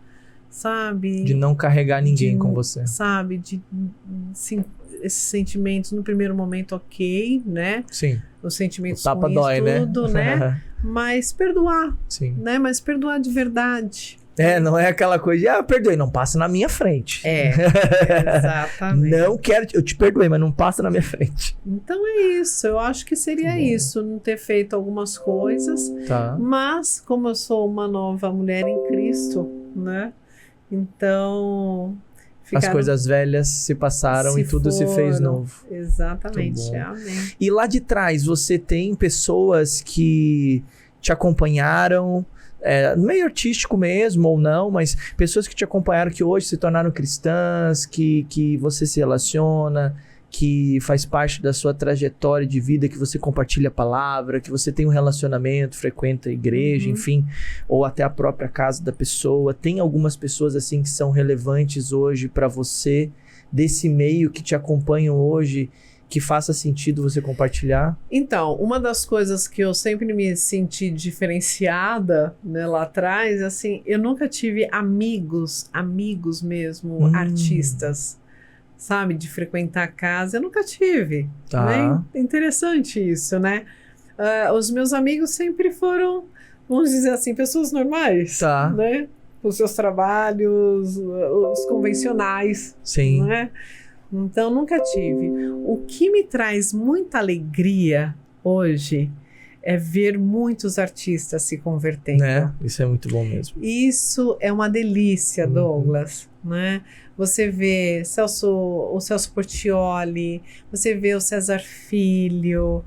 [SPEAKER 2] sabe?
[SPEAKER 1] De não carregar ninguém com você.
[SPEAKER 2] Sabe? Sim, esses sentimentos no primeiro momento, ok, né?
[SPEAKER 1] Sim.
[SPEAKER 2] Os sentimentos
[SPEAKER 1] o tapa
[SPEAKER 2] ruins,
[SPEAKER 1] dói,
[SPEAKER 2] tudo, né? Mas perdoar.
[SPEAKER 1] Sim.
[SPEAKER 2] Né? Mas perdoar de verdade.
[SPEAKER 1] Não é aquela coisa de, perdoei, não passa na minha frente.
[SPEAKER 2] Exatamente.
[SPEAKER 1] Não quero, eu te perdoei, mas não passa na minha frente.
[SPEAKER 2] Então é isso, eu acho que seria isso, não ter feito algumas coisas, mas como eu sou uma nova mulher em Cristo, né, então...
[SPEAKER 1] As coisas velhas se passaram e tudo se fez novo.
[SPEAKER 2] Exatamente, amém.
[SPEAKER 1] E lá de trás, você tem pessoas que te acompanharam... no meio artístico mesmo ou não, mas pessoas que te acompanharam que hoje se tornaram cristãs, que você se relaciona, que faz parte da sua trajetória de vida, que você compartilha a palavra, que você tem um relacionamento, frequenta a igreja, enfim, ou até a própria casa da pessoa. Tem algumas pessoas assim que são relevantes hoje para você, desse meio que te acompanham hoje, que faça sentido você compartilhar?
[SPEAKER 2] Então, uma das coisas que eu sempre me senti diferenciada, né, lá atrás, assim, eu nunca tive amigos mesmo, artistas, sabe, de frequentar a casa, eu nunca tive. Né? Interessante isso, né? Os meus amigos sempre foram, vamos dizer assim, pessoas normais, né? Os seus trabalhos, os convencionais,
[SPEAKER 1] sim,
[SPEAKER 2] né? Então, nunca tive. O que me traz muita alegria hoje é ver muitos artistas se convertendo.
[SPEAKER 1] Né? Isso é muito bom mesmo.
[SPEAKER 2] Isso é uma delícia, Douglas, né? Você vê o Celso Portiolli, você vê o César Filho,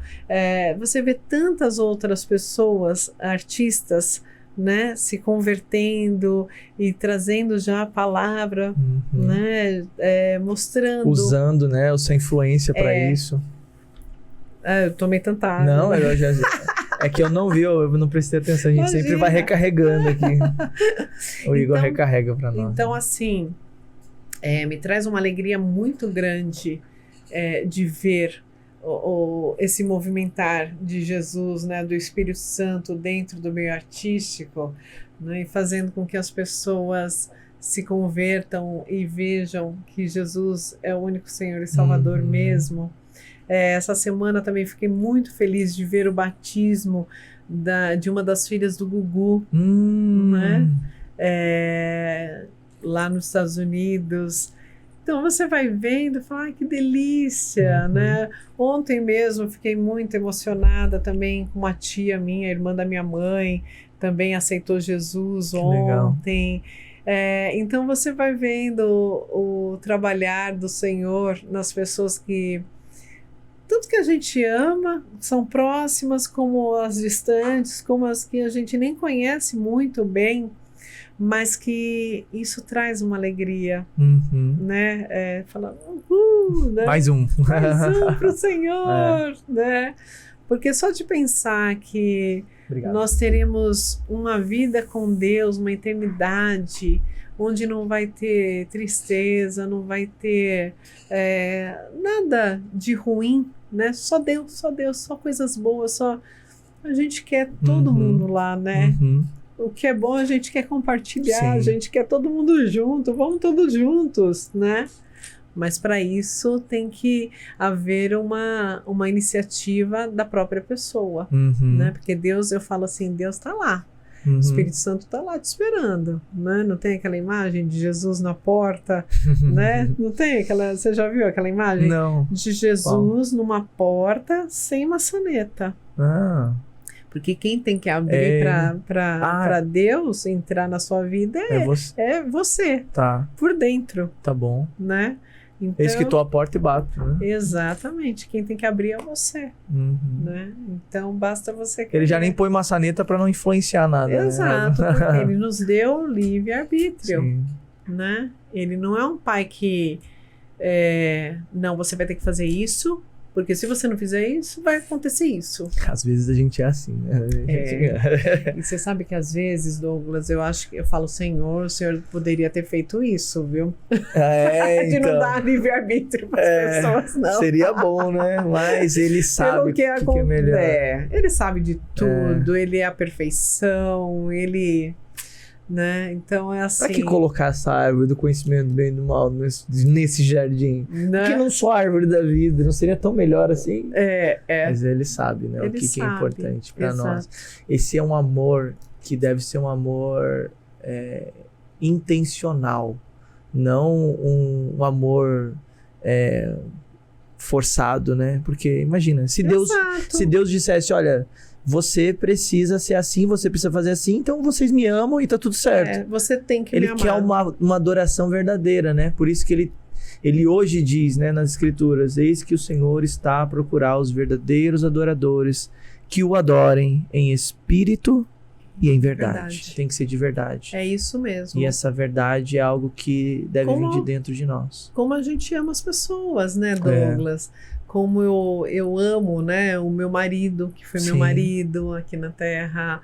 [SPEAKER 2] você vê tantas outras pessoas, artistas, né, se convertendo e trazendo já a palavra, né, mostrando.
[SPEAKER 1] Usando, né, a sua influência para isso.
[SPEAKER 2] Eu tomei tanta água.
[SPEAKER 1] Não, eu já... É que eu não vi, eu não prestei atenção. A gente sempre vai recarregando aqui. O Igor recarrega para nós.
[SPEAKER 2] Então, assim, me traz uma alegria muito grande de ver esse movimentar de Jesus, né, do Espírito Santo dentro do meio artístico, né, e fazendo com que as pessoas se convertam e vejam que Jesus é o único Senhor e Salvador mesmo. Essa semana também fiquei muito feliz de ver o batismo de uma das filhas do Gugu, né? Lá nos Estados Unidos. Então você vai vendo e fala, que delícia, né? Ontem mesmo fiquei muito emocionada também com uma tia minha, irmã da minha mãe, também aceitou Jesus ontem. Então você vai vendo o trabalhar do Senhor nas pessoas que tanto que a gente ama, são próximas, como as distantes, como as que a gente nem conhece muito bem, mas que isso traz uma alegria, né? Fala, né?
[SPEAKER 1] Mais um
[SPEAKER 2] para o Senhor, né? Porque só de pensar que nós teremos uma vida com Deus, uma eternidade, onde não vai ter tristeza, não vai ter nada de ruim, né? Só Deus, só coisas boas, só a gente quer todo mundo lá, né? O que é bom a gente quer compartilhar, a gente quer todo mundo junto, vamos todos juntos, né? Mas para isso tem que haver uma iniciativa da própria pessoa, né? Porque Deus, eu falo assim, Deus está lá. O Espírito Santo está lá te esperando, né? Não tem aquela imagem de Jesus na porta, né? Não tem aquela... Você já viu aquela imagem?
[SPEAKER 1] Não.
[SPEAKER 2] De Jesus numa porta sem maçaneta. Porque quem tem que abrir para Deus entrar na sua vida é você.
[SPEAKER 1] Tá.
[SPEAKER 2] Por dentro.
[SPEAKER 1] Tá bom.
[SPEAKER 2] Né? Então,
[SPEAKER 1] eis que estou à porta e bato, né?
[SPEAKER 2] Exatamente. Quem tem que abrir é você. Né? Então, basta você...
[SPEAKER 1] Ele já nem põe maçaneta para não influenciar nada.
[SPEAKER 2] Exato.
[SPEAKER 1] Né?
[SPEAKER 2] Porque ele nos deu livre-arbítrio. Né? Ele não é um pai que... não, você vai ter que fazer isso... Porque se você não fizer isso, vai acontecer isso.
[SPEAKER 1] Às vezes a gente é assim, né?
[SPEAKER 2] E você sabe que às vezes, Douglas, eu acho que eu falo, Senhor, o Senhor poderia ter feito isso, viu? De
[SPEAKER 1] então,
[SPEAKER 2] não dar livre-arbítrio para as pessoas, não.
[SPEAKER 1] Seria bom, né? Mas ele sabe o que é melhor.
[SPEAKER 2] Ele sabe de tudo, ele é a perfeição, ele... Né? Então é assim.
[SPEAKER 1] Pra que colocar essa árvore do conhecimento do bem e do mal nesse jardim?
[SPEAKER 2] Né?
[SPEAKER 1] Que não só a árvore da vida, não seria tão melhor assim?
[SPEAKER 2] Mas
[SPEAKER 1] ele sabe, né? O que é importante para nós. Esse é um amor que deve ser um amor intencional, não um amor forçado, né? Porque imagina, se Deus dissesse, olha, você precisa ser assim, você precisa fazer assim, então vocês me amam e tá tudo certo.
[SPEAKER 2] Você tem que me amar.
[SPEAKER 1] Ele quer uma adoração verdadeira, né? Por isso que ele hoje diz, né, nas escrituras, eis que o Senhor está a procurar os verdadeiros adoradores que o adorem em espírito e em verdade. Tem que ser de verdade.
[SPEAKER 2] É isso mesmo.
[SPEAKER 1] E essa verdade é algo que deve vir de dentro de nós.
[SPEAKER 2] Como a gente ama as pessoas, né, Douglas? Como eu amo, né, o meu marido, que foi meu marido aqui na Terra,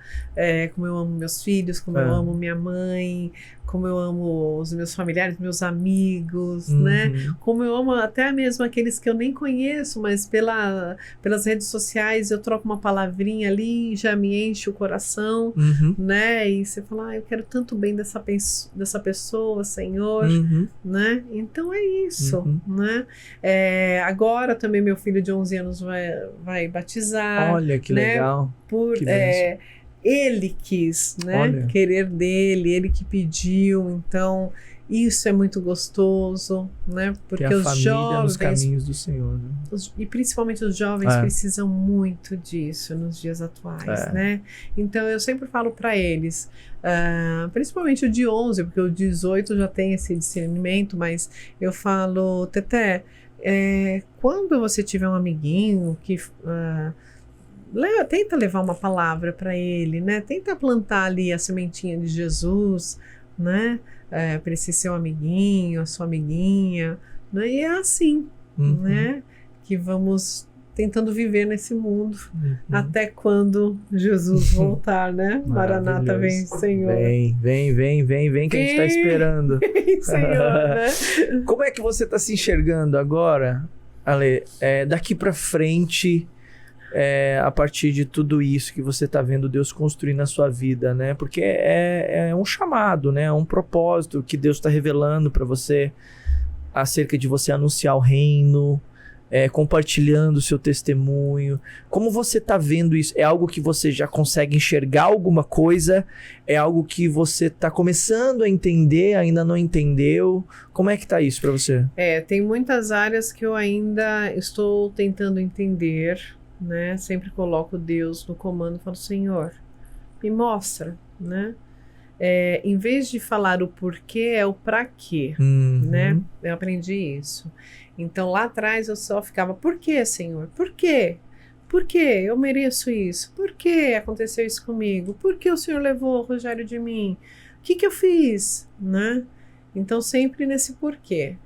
[SPEAKER 2] como eu amo meus filhos, como eu amo minha mãe, como eu amo os meus familiares, meus amigos, né? Como eu amo até mesmo aqueles que eu nem conheço, mas pelas redes sociais eu troco uma palavrinha ali e já me enche o coração, né? E você fala, eu quero tanto bem dessa pessoa, Senhor, né? Então é isso, né? Agora também meu filho de 11 anos vai batizar.
[SPEAKER 1] Olha que legal.
[SPEAKER 2] Ele quis, né? Querer dele, ele que pediu. Então, Isso é muito gostoso, né? Porque
[SPEAKER 1] a
[SPEAKER 2] os
[SPEAKER 1] família
[SPEAKER 2] jovens,
[SPEAKER 1] nos caminhos do Senhor, né?
[SPEAKER 2] e principalmente os jovens precisam muito disso nos dias atuais, né? Então eu sempre falo para eles, principalmente o de 11, porque o 18 já tem esse discernimento, mas eu falo, Teté, quando você tiver um amiguinho que tenta levar uma palavra para ele, né? Tenta plantar ali a sementinha de Jesus, né? Para esse seu amiguinho, a sua amiguinha, né? E é assim, né? Que vamos tentando viver nesse mundo até quando Jesus voltar, né? Maranata, vem, Senhor.
[SPEAKER 1] Vem, que a gente tá esperando.
[SPEAKER 2] Vem, Senhor, né?
[SPEAKER 1] Como é que você tá se enxergando agora, Ale? Daqui para frente, a partir de tudo isso que você tá vendo Deus construir na sua vida, né? Porque é um chamado, né? É um propósito que Deus está revelando para você acerca de você anunciar o reino, compartilhando o seu testemunho. Como você tá vendo isso? É algo que você já consegue enxergar alguma coisa? É algo que você tá começando a entender, ainda não entendeu? Como é que tá isso para você?
[SPEAKER 2] Tem muitas áreas que eu ainda estou tentando entender, né? Sempre coloco Deus no comando e falo, Senhor, me mostra, né? Em vez de falar o porquê, é o pra quê, né? Eu aprendi isso. Então lá atrás eu só ficava, por quê, Senhor? Por quê? Por quê? Eu mereço isso? Por que aconteceu isso comigo? Por que o Senhor levou o Rogério de mim? O que eu fiz, né? Então sempre nesse porquê.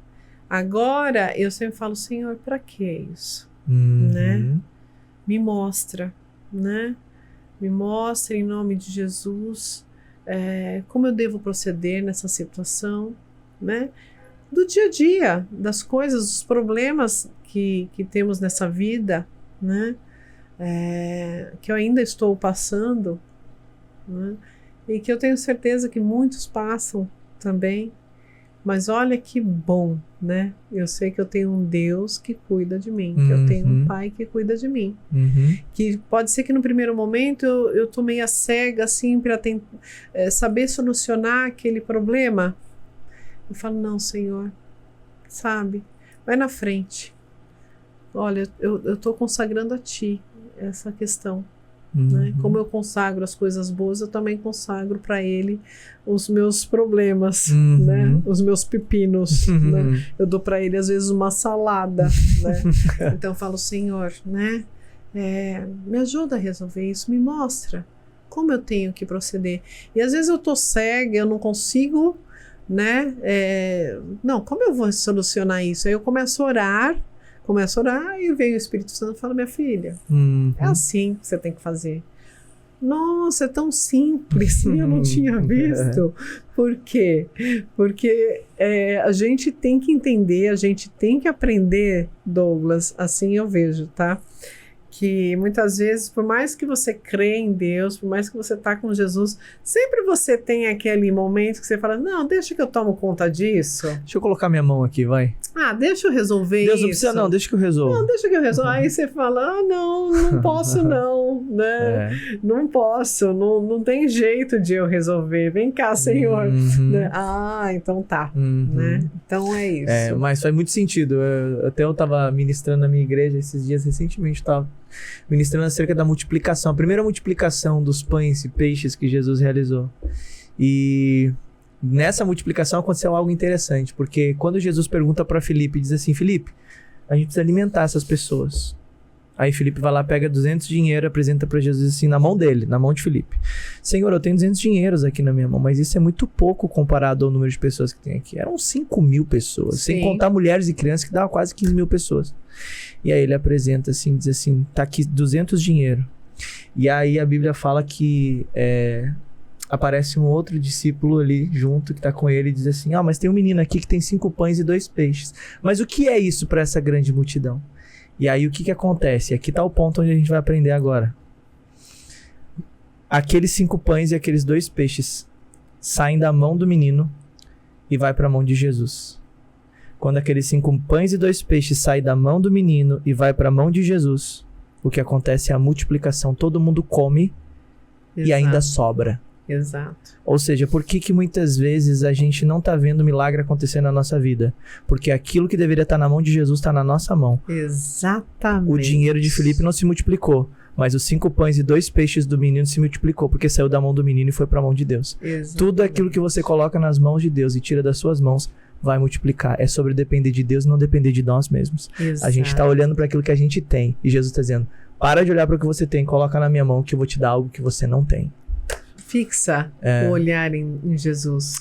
[SPEAKER 2] Agora eu sempre falo, Senhor, pra que isso? Né? Me mostra, né? Me mostra em nome de Jesus como eu devo proceder nessa situação, né? Do dia a dia, das coisas, dos problemas que temos nessa vida, né? Que eu ainda estou passando, né? E que eu tenho certeza que muitos passam também. Mas olha que bom, né? Eu sei que eu tenho um Deus que cuida de mim, que eu tenho um Pai que cuida de mim. Que pode ser que no primeiro momento eu tô meio cega, assim, para saber solucionar aquele problema. Eu falo, não, Senhor, sabe? Vai na frente. Olha, eu tô consagrando a Ti essa questão. Né? Como eu consagro as coisas boas, eu também consagro para Ele os meus problemas, né? Os meus pepinos, né? Eu dou para Ele às vezes uma salada, né? Então eu falo, Senhor, né? Me ajuda a resolver isso, me mostra como eu tenho que proceder. E às vezes eu tô cega, eu não consigo, né? Não, como eu vou solucionar isso? Aí eu começo a orar e vem o Espírito Santo e fala, minha filha, é assim que você tem que fazer. Nossa, é tão simples, eu não tinha visto. Por quê? Porque a gente tem que entender, a gente tem que aprender, Douglas, assim eu vejo, tá? Que muitas vezes, por mais que você crê em Deus, por mais que você tá com Jesus, sempre você tem aquele momento que você fala, não, deixa que eu tomo conta disso.
[SPEAKER 1] Deixa eu colocar minha mão aqui, vai.
[SPEAKER 2] Deixa eu resolver
[SPEAKER 1] Deus
[SPEAKER 2] isso.
[SPEAKER 1] Não precisa não, deixa que eu resolvo.
[SPEAKER 2] Não, deixa que eu resolvo. Aí você fala, não posso não, né? Não posso, não tem jeito de eu resolver. Vem cá, Senhor. Né? Então tá, né? Então é isso.
[SPEAKER 1] Mas faz muito sentido. Eu tava ministrando na minha igreja esses dias, recentemente, tava ministrando acerca da multiplicação, a primeira multiplicação dos pães e peixes que Jesus realizou. E nessa multiplicação aconteceu algo interessante, porque quando Jesus pergunta para Filipe, diz assim, Filipe, a gente precisa alimentar essas pessoas. Aí Filipe vai lá, pega 200 dinheiro, apresenta para Jesus assim, na mão dele, na mão de Filipe. Senhor, eu tenho 200 dinheiros aqui na minha mão, mas isso é muito pouco comparado ao número de pessoas que tem aqui. Eram 5 mil pessoas,
[SPEAKER 2] Sim.
[SPEAKER 1] sem contar mulheres e crianças, que dava quase 15 mil pessoas. E aí ele apresenta assim, diz assim, tá aqui 200 dinheiro. E aí a Bíblia fala que aparece um outro discípulo ali junto, que tá com ele, e diz assim, mas tem um menino aqui que tem 5 pães e 2 peixes. Mas o que é isso para essa grande multidão? E aí o que acontece? Aqui tá o ponto onde a gente vai aprender agora. Aqueles 5 pães e aqueles 2 peixes saem da mão do menino e vai para a mão de Jesus. Quando aqueles 5 pães e 2 peixes saem da mão do menino e vai para a mão de Jesus, o que acontece é a multiplicação. Todo mundo come. Exato. E ainda sobra.
[SPEAKER 2] Exato.
[SPEAKER 1] Ou seja, por que muitas vezes a gente não tá vendo milagre acontecer na nossa vida? Porque aquilo que deveria estar na mão de Jesus está na nossa mão.
[SPEAKER 2] Exatamente.
[SPEAKER 1] O dinheiro de Filipe não se multiplicou, mas os 5 pães e 2 peixes do menino se multiplicou, porque saiu da mão do menino e foi para a mão de Deus.
[SPEAKER 2] Exatamente.
[SPEAKER 1] Tudo aquilo que você coloca nas mãos de Deus e tira das suas mãos vai multiplicar. É sobre depender de Deus e não depender de nós mesmos.
[SPEAKER 2] Exato.
[SPEAKER 1] A gente está olhando para aquilo que a gente tem e Jesus está dizendo, para de olhar para o que você tem, coloca na minha mão que eu vou te dar algo que você não tem.
[SPEAKER 2] Fixa o olhar em Jesus.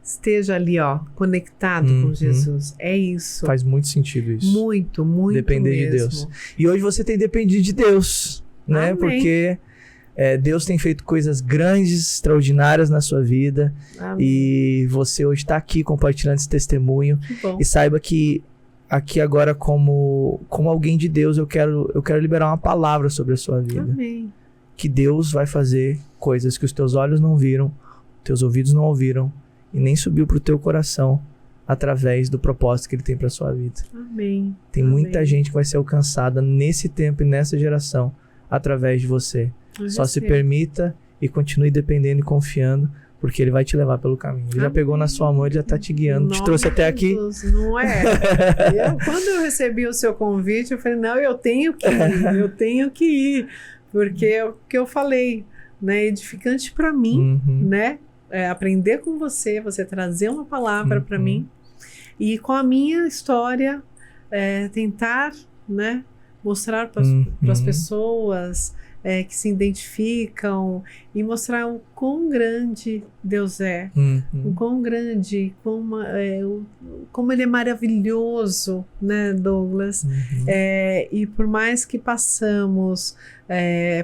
[SPEAKER 2] Esteja ali, conectado com Jesus. É isso.
[SPEAKER 1] Faz muito sentido isso.
[SPEAKER 2] Muito, muito
[SPEAKER 1] depender
[SPEAKER 2] mesmo.
[SPEAKER 1] de Deus. E hoje você tem dependido de Deus, né?
[SPEAKER 2] Amém.
[SPEAKER 1] Porque Deus tem feito coisas grandes, extraordinárias na sua vida.
[SPEAKER 2] Amém.
[SPEAKER 1] E você hoje está aqui compartilhando esse testemunho.
[SPEAKER 2] Que bom.
[SPEAKER 1] E saiba que aqui agora, como alguém de Deus, eu quero liberar uma palavra sobre a sua vida.
[SPEAKER 2] Amém.
[SPEAKER 1] Que Deus vai fazer coisas que os teus olhos não viram, teus ouvidos não ouviram e nem subiu pro teu coração através do propósito que Ele tem pra sua vida.
[SPEAKER 2] Amém.
[SPEAKER 1] Tem
[SPEAKER 2] Amém.
[SPEAKER 1] muita gente que vai ser alcançada nesse tempo e nessa geração através de você. Só se permita e continue dependendo e confiando, porque Ele vai te levar pelo caminho. Ele já pegou na sua mão, Ele já tá te guiando, te trouxe até aqui.
[SPEAKER 2] Jesus, não é? Quando eu recebi o seu convite, eu falei, não, eu tenho que ir. Porque é o que eu falei, né? Edificante para mim, né? Aprender com você trazer uma palavra para mim e com a minha história tentar, né? Mostrar para as pessoas que se identificam e mostrar o quão grande Deus é, o quão grande, como Ele é maravilhoso, né, Douglas? E por mais que passamos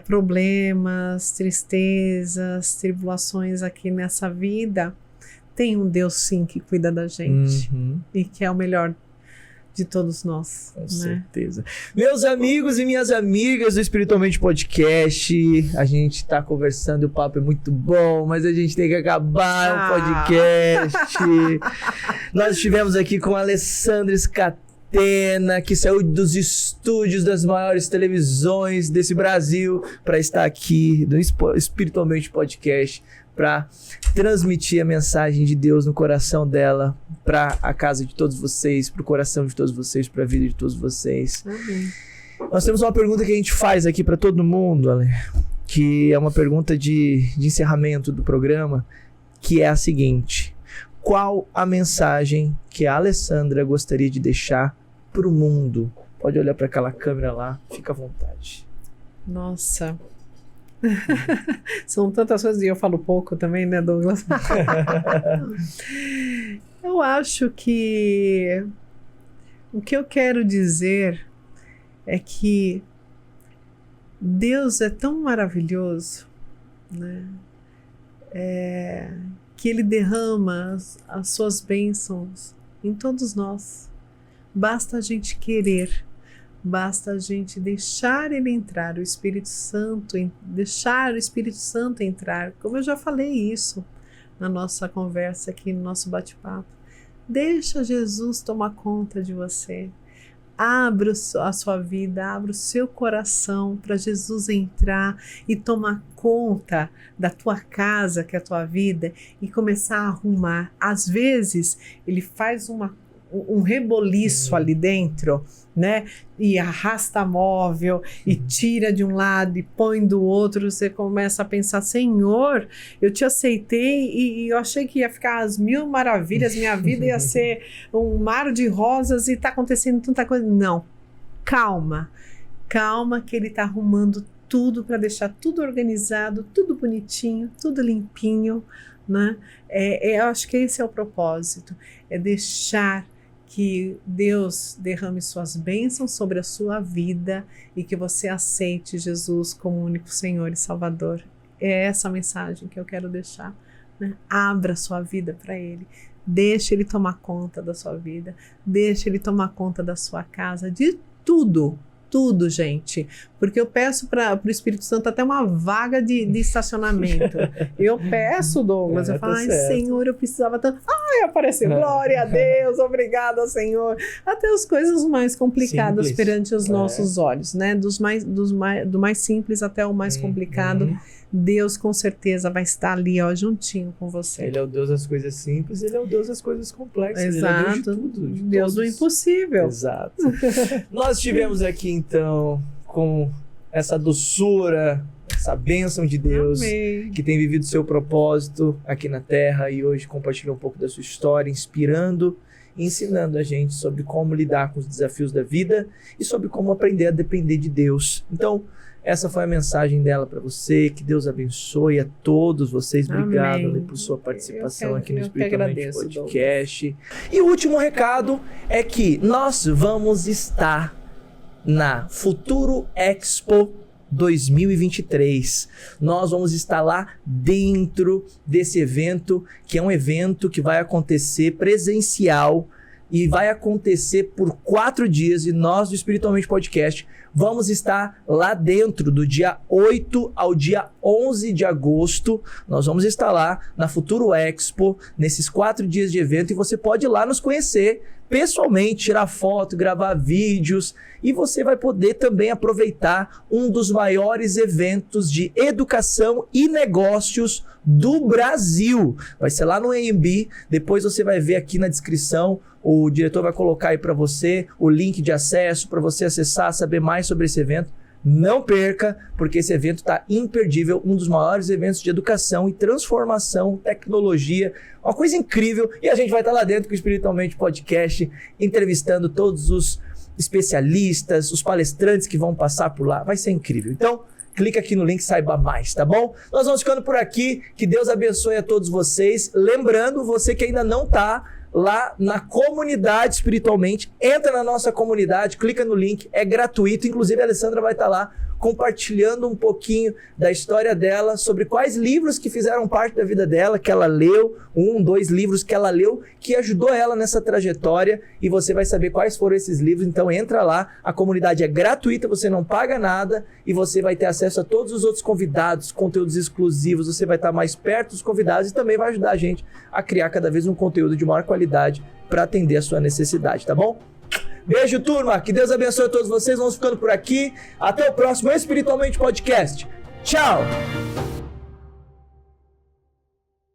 [SPEAKER 2] problemas, tristezas, tribulações aqui nessa vida, tem um Deus sim que cuida da gente e que é o melhor de todos nós.
[SPEAKER 1] Com certeza. Meus amigos e minhas amigas do Espiritualmente Podcast, a gente tá conversando e o papo é muito bom, mas a gente tem que acabar o podcast. Nós estivemos aqui com a Alessandra Scatena, que saiu dos estúdios das maiores televisões desse Brasil para estar aqui no Espiritualmente Podcast, para transmitir a mensagem de Deus no coração dela, para a casa de todos vocês, para o coração de todos vocês, para a vida de todos vocês.
[SPEAKER 2] Amém.
[SPEAKER 1] Nós temos uma pergunta que a gente faz aqui para todo mundo, Ale, que é uma pergunta de encerramento do programa, que é a seguinte: qual a mensagem que a Alessandra gostaria de deixar para o mundo? Pode olhar para aquela câmera lá, fica à vontade.
[SPEAKER 2] Nossa... São tantas coisas e eu falo pouco também, né, Douglas? Eu acho que o que eu quero dizer é que Deus é tão maravilhoso, né? Que Ele derrama as suas bênçãos em todos nós. Basta a gente querer. Basta a gente deixar Ele entrar, o Espírito Santo, deixar o Espírito Santo entrar. Como eu já falei isso na nossa conversa aqui, no nosso bate-papo. Deixa Jesus tomar conta de você. Abra a sua vida, abra o seu coração para Jesus entrar e tomar conta da tua casa, que é a tua vida, e começar a arrumar. Às vezes, Ele faz um reboliço ali dentro, né? E arrasta móvel e tira de um lado e põe do outro. Você começa a pensar: Senhor, eu te aceitei e eu achei que ia ficar às mil maravilhas, minha vida ia ser um mar de rosas e tá acontecendo tanta coisa. Não, calma que Ele tá arrumando tudo para deixar tudo organizado, tudo bonitinho, tudo limpinho, né? Eu acho que esse é o propósito, é deixar que Deus derrame suas bênçãos sobre a sua vida e que você aceite Jesus como único Senhor e Salvador. É essa a mensagem que eu quero deixar, né? Abra sua vida para Ele. Deixe Ele tomar conta da sua vida. Deixe Ele tomar conta da sua casa, de tudo. Tudo, gente, porque eu peço para o Espírito Santo até uma vaga de estacionamento. Eu peço, Douglas, eu falo: ai, Senhor, eu precisava tanto. Aí apareceu, glória a Deus, obrigada, Senhor. Até as coisas mais complicadas perante os nossos olhos, né? Do mais simples até o mais complicado. Deus com certeza vai estar ali, ó, juntinho com você.
[SPEAKER 1] Ele é o Deus das coisas simples, ele é o Deus das coisas complexas.
[SPEAKER 2] Exato.
[SPEAKER 1] Ele é Deus de tudo.
[SPEAKER 2] Deus do impossível.
[SPEAKER 1] Exato. Nós estivemos aqui, então, com essa doçura, essa bênção de Deus,
[SPEAKER 2] Amém.
[SPEAKER 1] Que tem vivido seu propósito aqui na Terra e hoje compartilhou um pouco da sua história, inspirando e ensinando a gente sobre como lidar com os desafios da vida e sobre como aprender a depender de Deus. Então, essa foi a mensagem dela para você. Que Deus abençoe a todos vocês. Obrigado, Ale, por sua participação aqui no Espiritualmente Podcast. E o último recado é que nós vamos estar na Futuro Expo 2023. Nós vamos estar lá dentro desse evento, que é um evento que vai acontecer presencial e vai acontecer por 4 dias, e nós do Espiritualmente Podcast vamos estar lá dentro do dia 8 ao dia 11 de agosto. Nós vamos estar lá na Futuro Expo, nesses 4 dias de evento, e você pode ir lá nos conhecer pessoalmente, tirar foto, gravar vídeos, e você vai poder também aproveitar um dos maiores eventos de educação e negócios do Brasil. Vai ser lá no AMB, depois você vai ver aqui na descrição, o diretor vai colocar aí para você o link de acesso para você acessar, saber mais sobre esse evento. Não perca, porque esse evento está imperdível, um dos maiores eventos de educação e transformação, tecnologia, uma coisa incrível. E a gente vai estar lá dentro com o Espiritualmente Podcast, entrevistando todos os especialistas, os palestrantes que vão passar por lá. Vai ser incrível. Então, clica aqui no link e saiba mais, tá bom? Nós vamos ficando por aqui. Que Deus abençoe a todos vocês. Lembrando, você que ainda não está lá na comunidade Espiritualmente, entra na nossa comunidade, clica no link, é gratuito. Inclusive a Alessandra vai estar lá compartilhando um pouquinho da história dela, sobre quais livros que fizeram parte da vida dela, que ela leu, 2 livros que ela leu, que ajudou ela nessa trajetória, e você vai saber quais foram esses livros. Então entra lá, a comunidade é gratuita, você não paga nada, e você vai ter acesso a todos os outros convidados, conteúdos exclusivos, você vai estar mais perto dos convidados e também vai ajudar a gente a criar cada vez um conteúdo de maior qualidade para atender a sua necessidade, tá bom? Beijo, turma. Que Deus abençoe a todos vocês. Vamos ficando por aqui. Até o próximo Espiritualmente Podcast. Tchau!